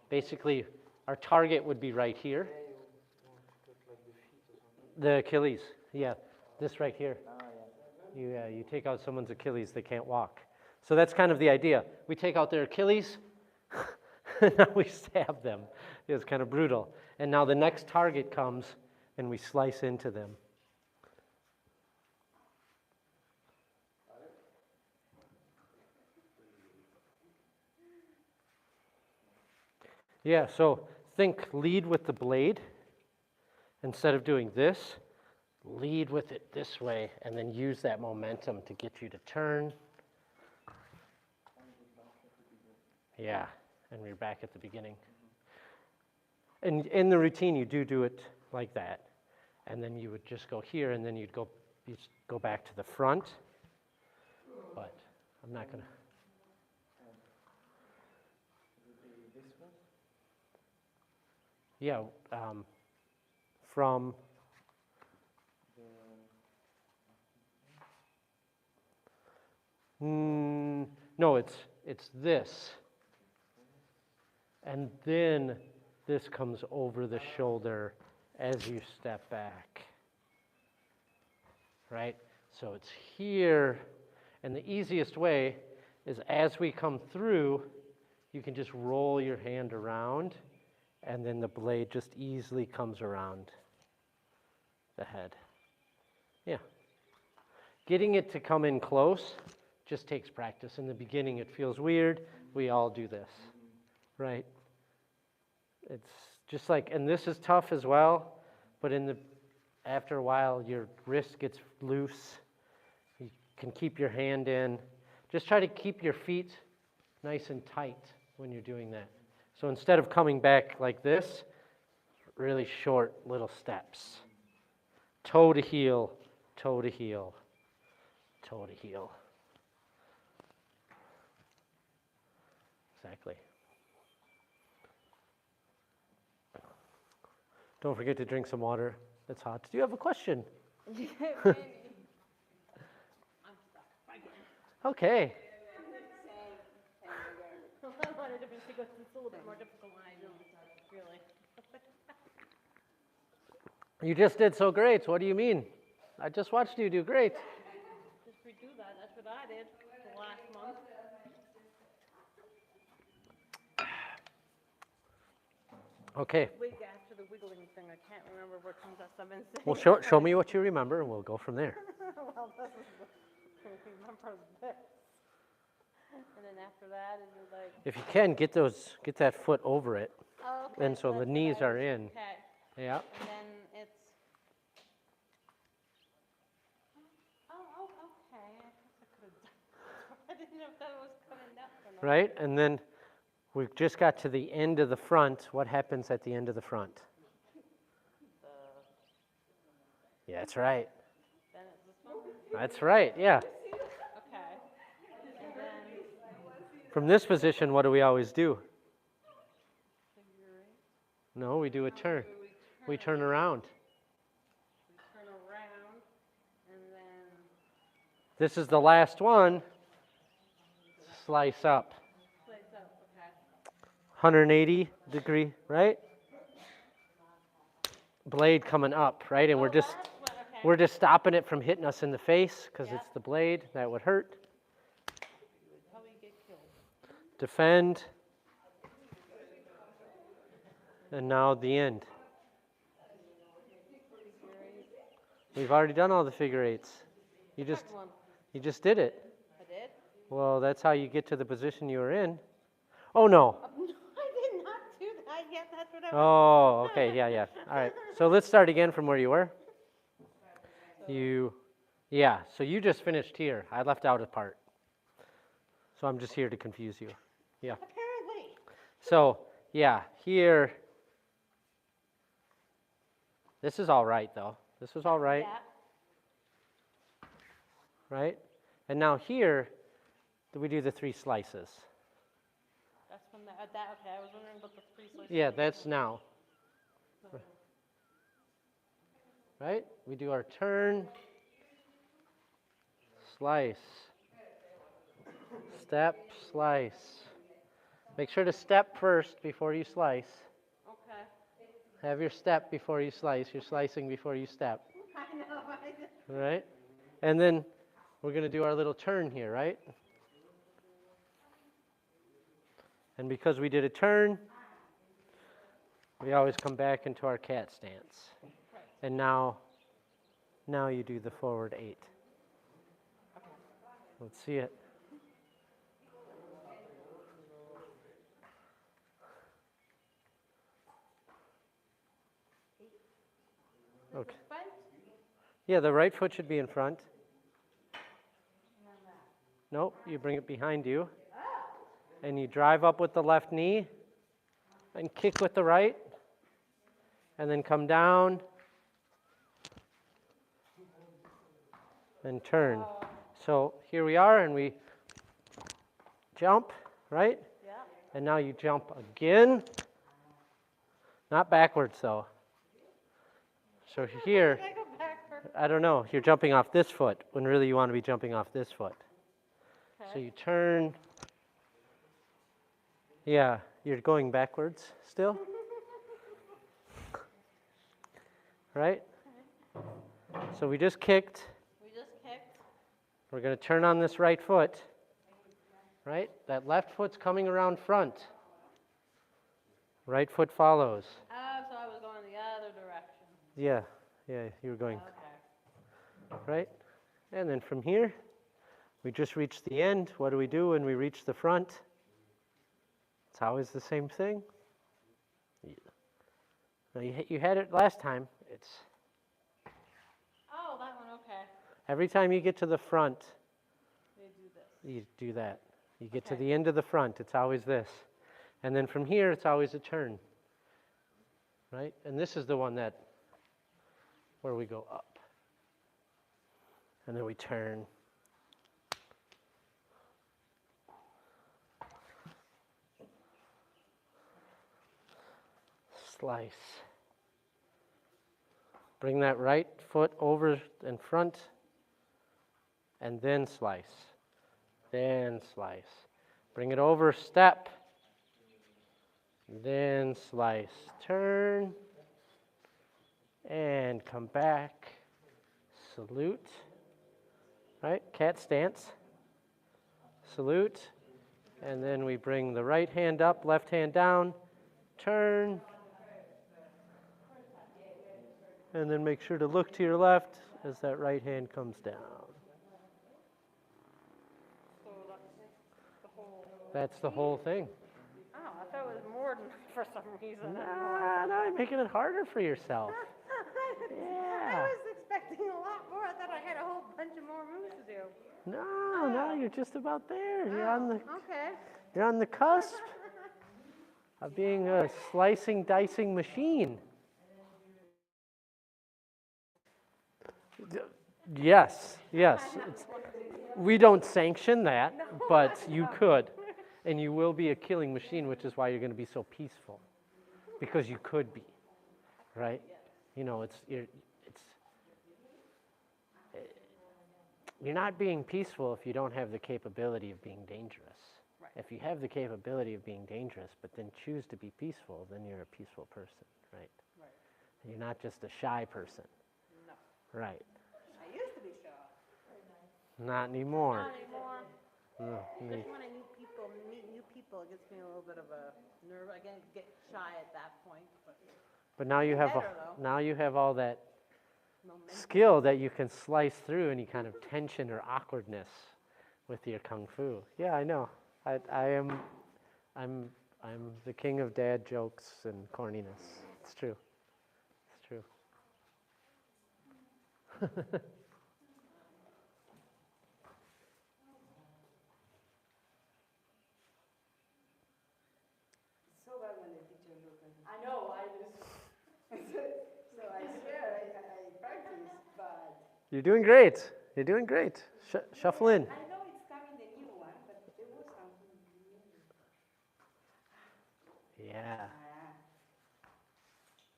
Basically, our target would be right here. The Achilles, yeah, this right here. You take out someone's Achilles, they can't walk. So that's kind of the idea. We take out their Achilles, and now we stab them. It's kind of brutal. And now the next target comes, and we slice into them. Yeah, so think lead with the blade. Instead of doing this, lead with it this way, and then use that momentum to get you to turn. Yeah, and we're back at the beginning. And in the routine, you do it like that. And then you would just go here, and then you'd go back to the front. But I'm not going to. Yeah, from no, it's this, and then this comes over the shoulder as you step back, right? So it's here, and the easiest way is as we come through, you can just roll your hand around, and then the blade just easily comes around the head. Yeah. Getting it to come in close just takes practice. In the beginning, it feels weird. We all do this, right? It's just like, and this is tough as well, but after a while, your wrist gets loose. You can keep your hand in. Just try to keep your feet nice and tight when you're doing that. So instead of coming back like this, really short little steps. Toe to heel, toe to heel, toe to heel. Exactly. Don't forget to drink some water. It's hot. Do you have a question? Okay. I wanted to be because it's a little bit more difficult when I do it, really. You just did so great. What do you mean? I just watched you do great. Just redo that, that's what I did the last month. Okay. Wig after the wiggling thing, I can't remember which ones I've been saying. Well, show me what you remember, and we'll go from there. Well, this is I remember this. And then after that, is it like, If you can, get that foot over it, oh, okay. and so the that's what knees I are was- in. Okay, Yeah. and then it's, oh, okay, I guess I could have done, I didn't know if that was coming up or not. Right, and then we've just got to the end of the front. What happens at the end of the front? Yeah, that's right. Then it's this one, That's right, yeah. okay. And then From this position, what do we always do? figure eight, No, we do a turn. We turn around. turn around, and then, This is the last one. Slice up. place up, okay. 180 degree, right? Blade coming up, right? And Oh, we're just that's what- okay. we're just stopping it from hitting us in the face because Yep. it's the blade that would hurt. You would probably get killed. Defend. And now the end. We've already done all the figure eights. You just One. did it. I did? Well, that's how you get to the position you were in. Oh no. No, I did not do that yet, that's what I was. Oh, okay, yeah. All right. So let's start again from where you were. So you just finished here. I left out a part. So I'm just here to confuse you. Yeah. Apparently. So, yeah, here, this is all right though. This is all right, Yeah. right? And now here, we do the 3 slices. That's when that, okay, I was wondering about the 3 slices. Yeah, that's now. Right? We do our turn, slice, step, slice. Make sure to step first before you slice. Okay. Have your step before you slice. You're slicing before you step. I know, I just. Right? And then we're going to do our little turn here, right? And because we did a turn, we always come back into our cat stance. And now you do the forward 8. Let's see it. Okay. Yeah, the right foot should be in front. Nope, you bring it behind you. And you drive up with the left knee and kick with the right. And then come down and turn. So here we are, and we jump, right? Yeah. And now you jump again. Not backwards, though. So here, I go backward. I don't know, you're jumping off this foot when really you want to be jumping off this foot. So Okay. you turn. Yeah, you're going backwards still. Right? So we just kicked. We just kicked. We're going to turn on this right foot. Right? That left foot's coming around front. Right foot follows. Oh, so I was going the other direction. Yeah, you were going. Okay. Right? And then from here, we just reach the end. What do we do when we reach the front? It's always the same thing. Now you had it last time. It's Oh, that one, okay. every time you get to the front, They do this. you do that. You get to Okay. the end of the front, it's always this. And then from here, it's always a turn. Right? And this is the one where we go up. And then we turn. Slice. Bring that right foot over in front, and then slice. Then slice. Bring it over, step, then slice. Turn, and come back. Salute. Right? Cat stance. Salute. And then we bring the right hand up, left hand down, turn. And then make sure to look to your left as that right hand comes down. So that's the whole. That's the whole thing. Oh, I thought it was more than for some reason. No, you're making it harder for yourself. I Yeah. was expecting a lot more. I thought I had a whole bunch of more moves to do. No, you're just about there. Okay. You're on the cusp of being a slicing, dicing machine. Yes. We don't sanction that, but you could. And you will be a killing machine, which is why you're going to be so peaceful. Because you could be, right? You know, you're not being peaceful if you don't have the capability of being dangerous. Right. If you have the capability of being dangerous, but then choose to be peaceful, then you're a peaceful person, right? Right. You're not just a shy person. No. Right. I used to be shy. Not anymore. Not anymore. No, Especially when I meet new people, it gives me a little bit of a nerve. I get shy at that point. But now you have Better, though. now you have all that Momentum. skill that you can slice through any kind of tension or awkwardness with your kung fu. Yeah, I know. I'm the king of dad jokes and corniness. It's true. It's true. I know, I just, so I swear I practice, but. You're doing great. You're doing great. Shuffle in. I know it's coming the new one, but there was something new. Yeah.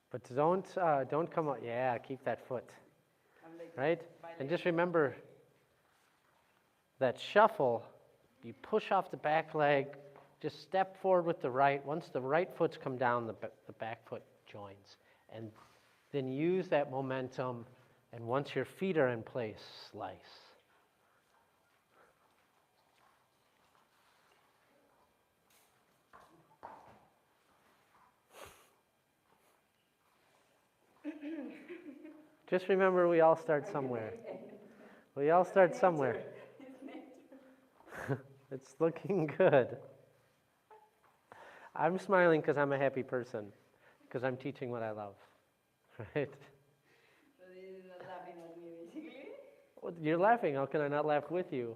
Ah, But don't come out. Yeah, keep that foot. I'm like. Right? And just remember that shuffle, you push off the back leg, just step forward with the right. Once the right foot's come down, the back foot joins. And then use that momentum, and once your feet are in place, slice. Just remember, we all start somewhere. We all start somewhere. It's looking good. I'm smiling because I'm a happy person, because I'm teaching what I love. Right? So this is not laughing at me, basically. Well, you're laughing. How can I not laugh with you?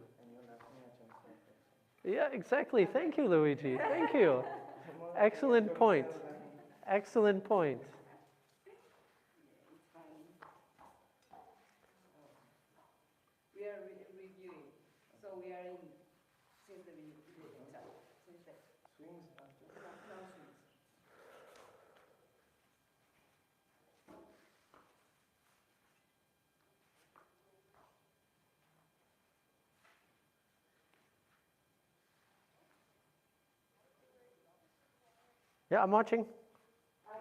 Yeah, exactly. Thank you, Luigi. Thank you. Excellent point. Excellent point. It's funny. We are reviewing. So we are in since the since the Swings after. no swings. Yeah, I'm watching.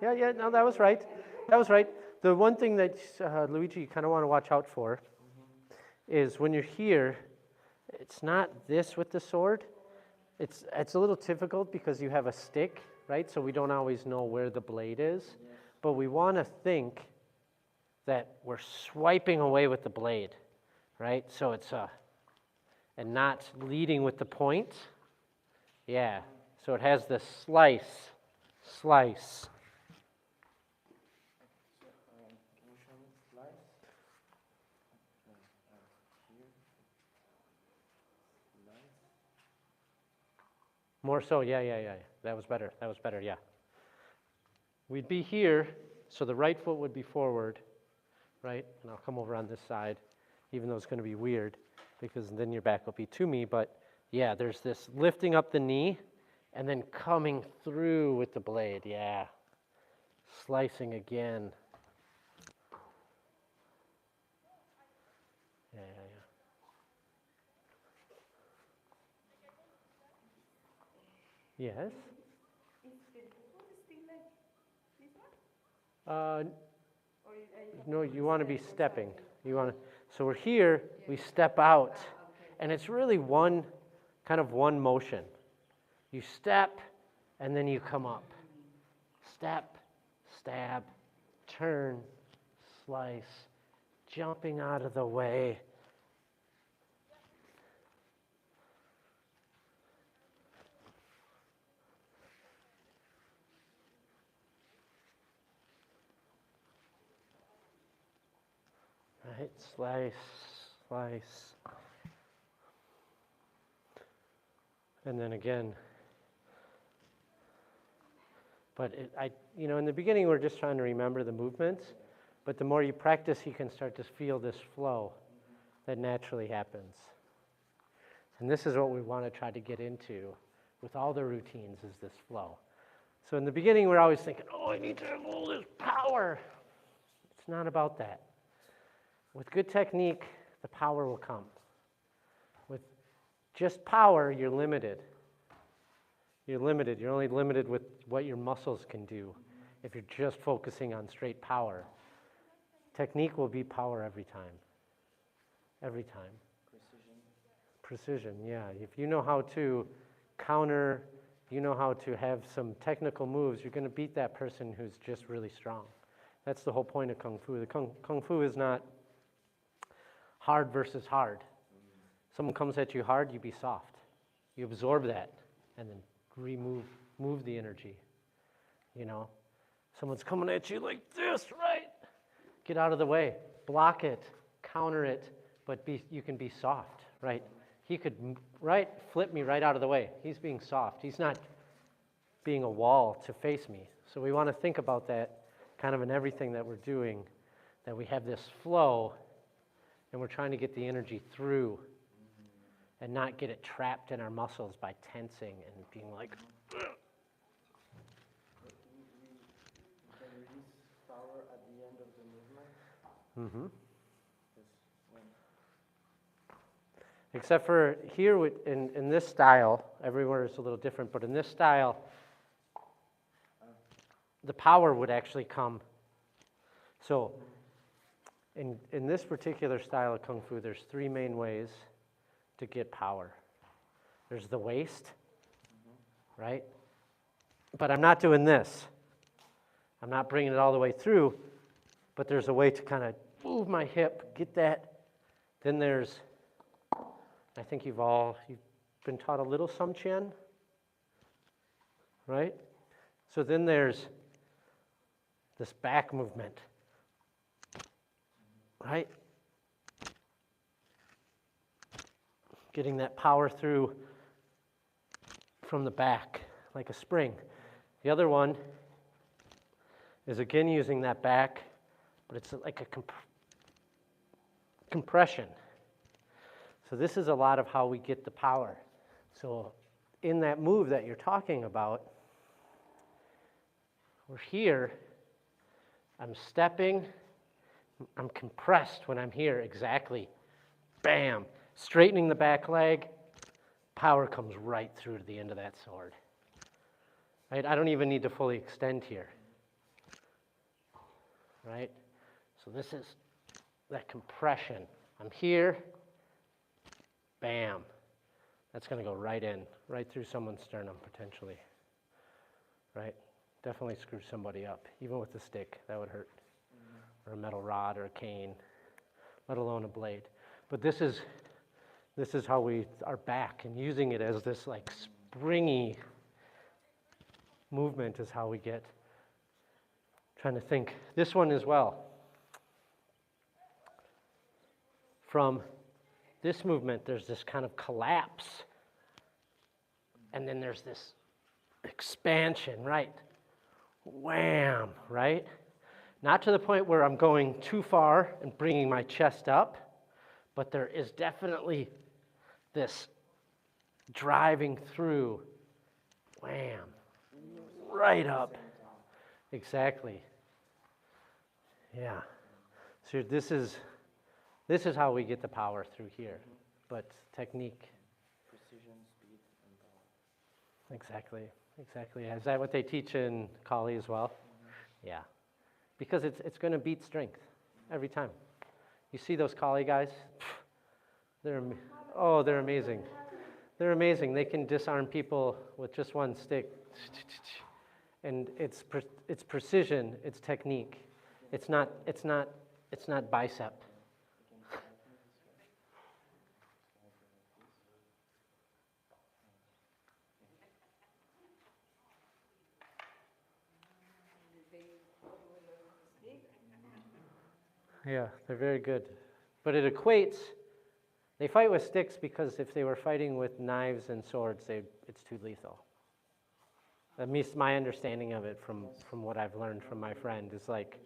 Yeah, no, that was right. That was right. The one thing that, Luigi, you kind of want to watch out for is when you're here, it's not this with the sword. It's a little difficult because you have a stick, right? So we don't always know where the blade is. But we want to think that we're swiping away with the blade, right? So it's and not leading with the point. Yeah, so it has this slice. Can you show me slice? Here. Slice. More so, yeah. That was better, yeah. We'd be here, so the right foot would be forward, right? And I'll come over on this side, even though it's going to be weird, because then your back will be to me. But yeah, there's this lifting up the knee, and then coming through with the blade, yeah. Slicing again. Yeah. Yes? Is the foot still like this one? Or No, you want to be stepping. So we're here, we step out, and it's really one motion. You step, and then you come up. Step, stab, turn, slice, jumping out of the way. Right, slice. And then again. But in the beginning, we're just trying to remember the movements. But the more you practice, you can start to feel this flow that naturally happens. And this is what we want to try to get into with all the routines, is this flow. So in the beginning, we're always thinking, I need to have all this power. It's not about that. With good technique, the power will come. With just power, you're limited. You're limited. You're only limited with what your muscles can do if you're just focusing on straight power. Technique will be power every time. Every time. Precision, yeah. If you know how to counter, you know how to have some technical moves, you're going to beat that person who's just really strong. That's the whole point of Kung Fu. The Kung Fu is not hard versus hard. Someone comes at you hard, you be soft. You absorb that and then move the energy. Someone's coming at you like this, right? Get out of the way. Block it. Counter it. But you can be soft, right? He could, flip me right out of the way. He's being soft. He's not being a wall to face me. So we want to think about that kind of in everything that we're doing, that we have this flow and we're trying to get the energy through and not get it trapped in our muscles by tensing and being like, We can release power at the end of the movement. mm-hmm. Just when Except for here in this style, everywhere is a little different, but in this style, the power would actually come. So in this particular style of Kung Fu, there's 3 main ways to get power. There's the waist, right? But I'm not doing this. I'm not bringing it all the way through, but there's a way to kind of move my hip, get that. Then there's, I think you've been taught a little Sum Chien, right? So then there's this back movement, right? Getting that power through from the back, like a spring. The other one is again using that back, but it's like a compression. So this is a lot of how we get the power. So in that move that you're talking about, we're here, I'm stepping, I'm compressed when I'm here, exactly. Bam! Straightening the back leg, power comes right through to the end of that sword. Right? I don't even need to fully extend here. Right? So this is that compression. I'm here, bam. That's going to go right in, right through someone's sternum potentially. Right? Definitely screw somebody up. Even with a stick, that would hurt. Or a metal rod or a cane, let alone a blade. But this is how we are back, and using it as this like springy movement is how we get. Trying to think. This one as well. From this movement, there's this kind of collapse, and then there's this expansion, right? Wham, right? Not to the point where I'm going too far and bringing my chest up, but there is definitely this driving through, wham, right up. Exactly. Yeah. So this is how we get the power through here, but technique. precision, speed, and power. Exactly. Is that what they teach in Kali as well? Yeah. Because it's going to beat strength every time. You see those Kali guys? They're amazing. They're amazing. They can disarm people with just one stick. And it's precision, it's technique. It's not bicep. Yeah, they're very good. But it equates, they fight with sticks because if they were fighting with knives and swords, it's too lethal. At least my understanding of it from what I've learned from my friend is like,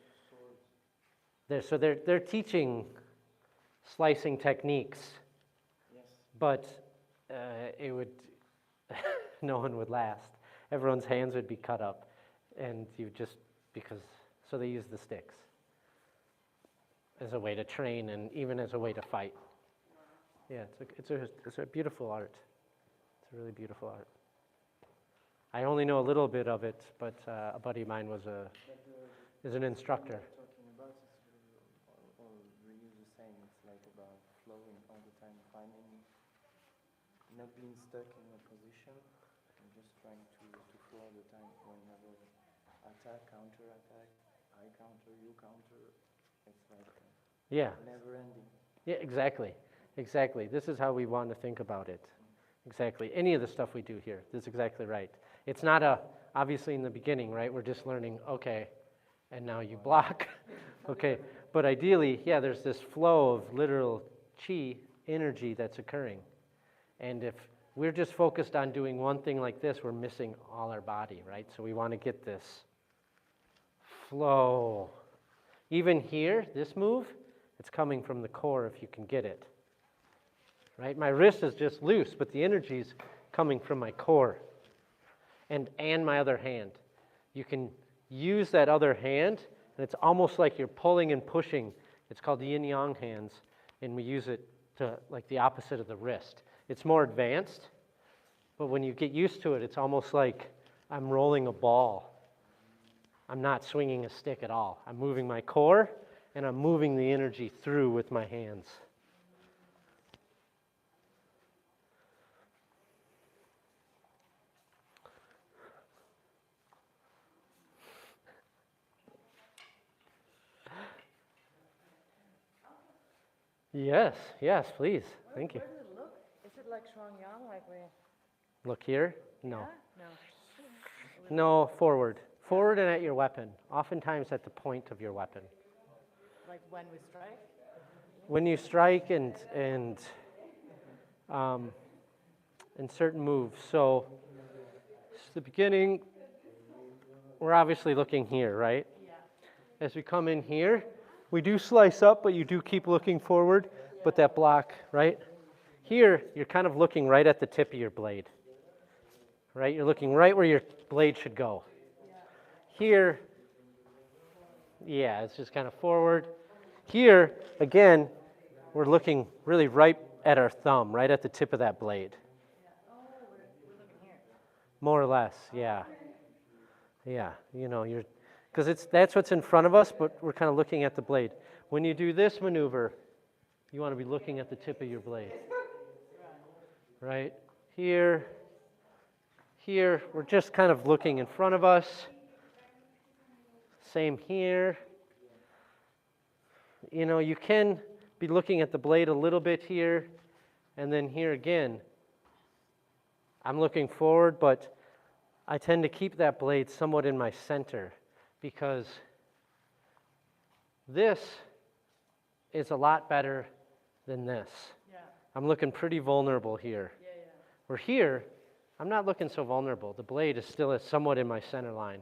they're teaching slicing techniques, but it would, no one would last. Everyone's hands would be cut up, and so they use the sticks as a way to train and even as a way to fight. Yeah, it's a beautiful art. It's a really beautiful art. I only know a little bit of it, but a buddy of mine is an instructor. Talking about is all reuse the same. It's like about flowing all the time, finding, not being stuck in a position, and just trying to flow all the time. Whenever attack, counter attack, I counter, you counter, it's like never ending. Yeah, exactly. This is how we want to think about it. Exactly. Any of the stuff we do here, that's exactly right. It's not obviously in the beginning, right? We're just learning, okay, and now you block. Okay, but ideally, there's this flow of literal chi energy that's occurring. And if we're just focused on doing one thing like this, we're missing all our body, right? So we want to get this flow. Even here, this move, it's coming from the core if you can get it, right? My wrist is just loose, but the energy's coming from my core and my other hand. You can use that other hand, and it's almost like you're pulling and pushing. It's called the yin-yang hands, and we use it to like the opposite of the wrist. It's more advanced, but when you get used to it, it's almost like I'm rolling a ball. I'm not swinging a stick at all. I'm moving my core, and I'm moving the energy through with my hands. Yes, yes, please. Thank you. Where does it look? Is it like Shuangyang, like we? Look here? No. Yeah? No. No, forward. Forward and at your weapon. Oftentimes at the point of your weapon. Like when we strike? When you strike and in certain moves. So the beginning, we're obviously looking here, right? Yeah. As we come in here, we do slice up, but you do keep looking forward, but that block, right? Here, you're kind of looking right at the tip of your blade, right? You're looking right where your blade should go. Here, yeah, it's just kind of forward. Here, again, we're looking really right at our thumb, right at the tip of that blade. Oh, we're looking here. More or less, yeah. Yeah, you know, because that's what's in front of us, but we're kind of looking at the blade. When you do this maneuver, you want to be looking at the tip of your blade. Right? Here, we're just kind of looking in front of us. Same here. You know, you can be looking at the blade a little bit here, and then here again. I'm looking forward, but I tend to keep that blade somewhat in my center because this is a lot better than this. Yeah. I'm looking pretty vulnerable here. Yeah, yeah. Where here, I'm not looking so vulnerable. The blade is still somewhat in my center line.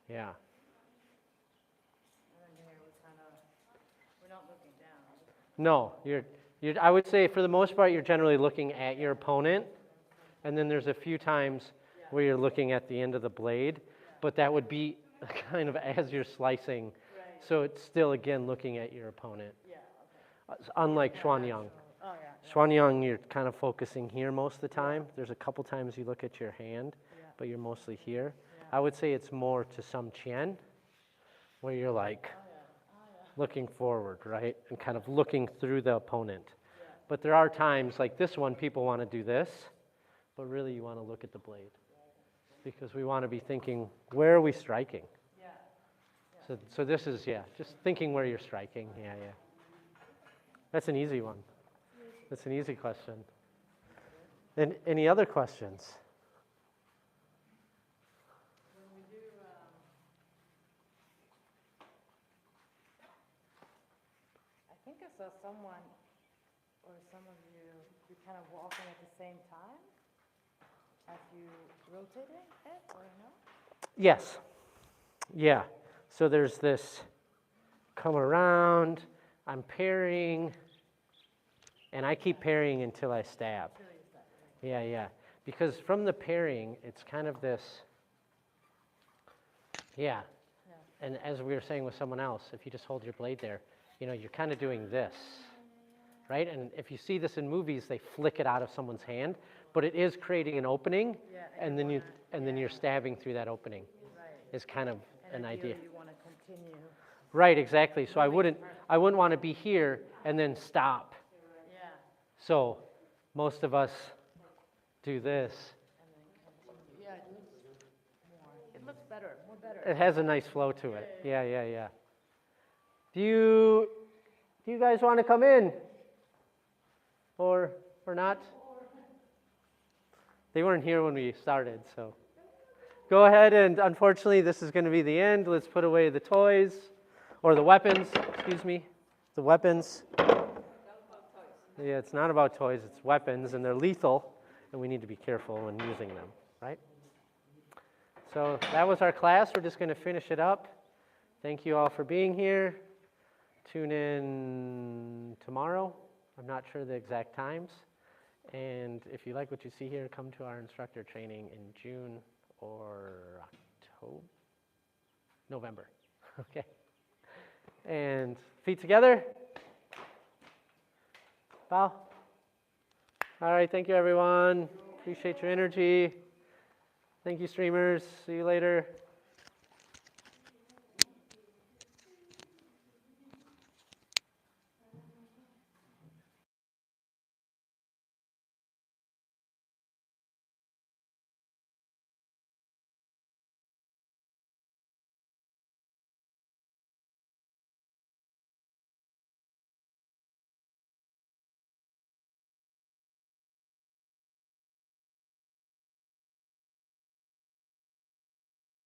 Yeah. Yeah. And then here we're not looking down. No, I would say for the most part, you're generally looking at your opponent, and then there's a few times where you're looking at the end of the blade, but that would be kind of as you're slicing. Right. So it's still, again, looking at your opponent. Yeah, okay. Unlike Shuangyang. Oh, yeah. Shuangyang, you're kind of focusing here most of the time. There's a couple times you look at your hand, Yeah. but you're mostly here. Yeah. I would say it's more to some Qian, where you're like looking forward, right? And kind of looking through the opponent. Yeah. But there are times like this one, people want to do this, but really you want to look at the blade. Because we want to be thinking, where are we striking? Yeah. So this is, just thinking where you're striking. Yeah. That's an easy one. That's an easy question. And any other questions? When we do, I think I saw someone, or some of you kind of walking at the same time as you rotating it, or no? Yes. Yeah. So there's this come around, I'm parrying, and I keep parrying until I stab. Yeah. Because from the parrying, it's kind of this, And as we were saying with someone else, if you just hold your blade there, you're kind of doing this, right? And if you see this in movies, they flick it out of someone's hand, but it is creating an opening, and then you're stabbing through that opening. Right. Is kind of an idea. You want to continue. Right, exactly. So I wouldn't want to be here and then stop. Yeah. So most of us do this. Yeah, it looks better, more better. It has a nice flow to it. Yeah. Do you guys want to come in? Or not? They weren't here when we started, so. Go ahead, and unfortunately this is going to be the end. Let's put away the toys, or the weapons, excuse me. The weapons. Yeah, it's not about toys, it's weapons, and they're lethal. and we need to be careful when using them, right? So that was our class. We're just going to finish it up. Thank you all for being here. Tune in tomorrow. I'm not sure the exact times. And if you like what you see here, come to our instructor training in June or October, November. Okay. And feet together. Bow. All right, thank you everyone. Appreciate your energy. Thank you streamers. See you later.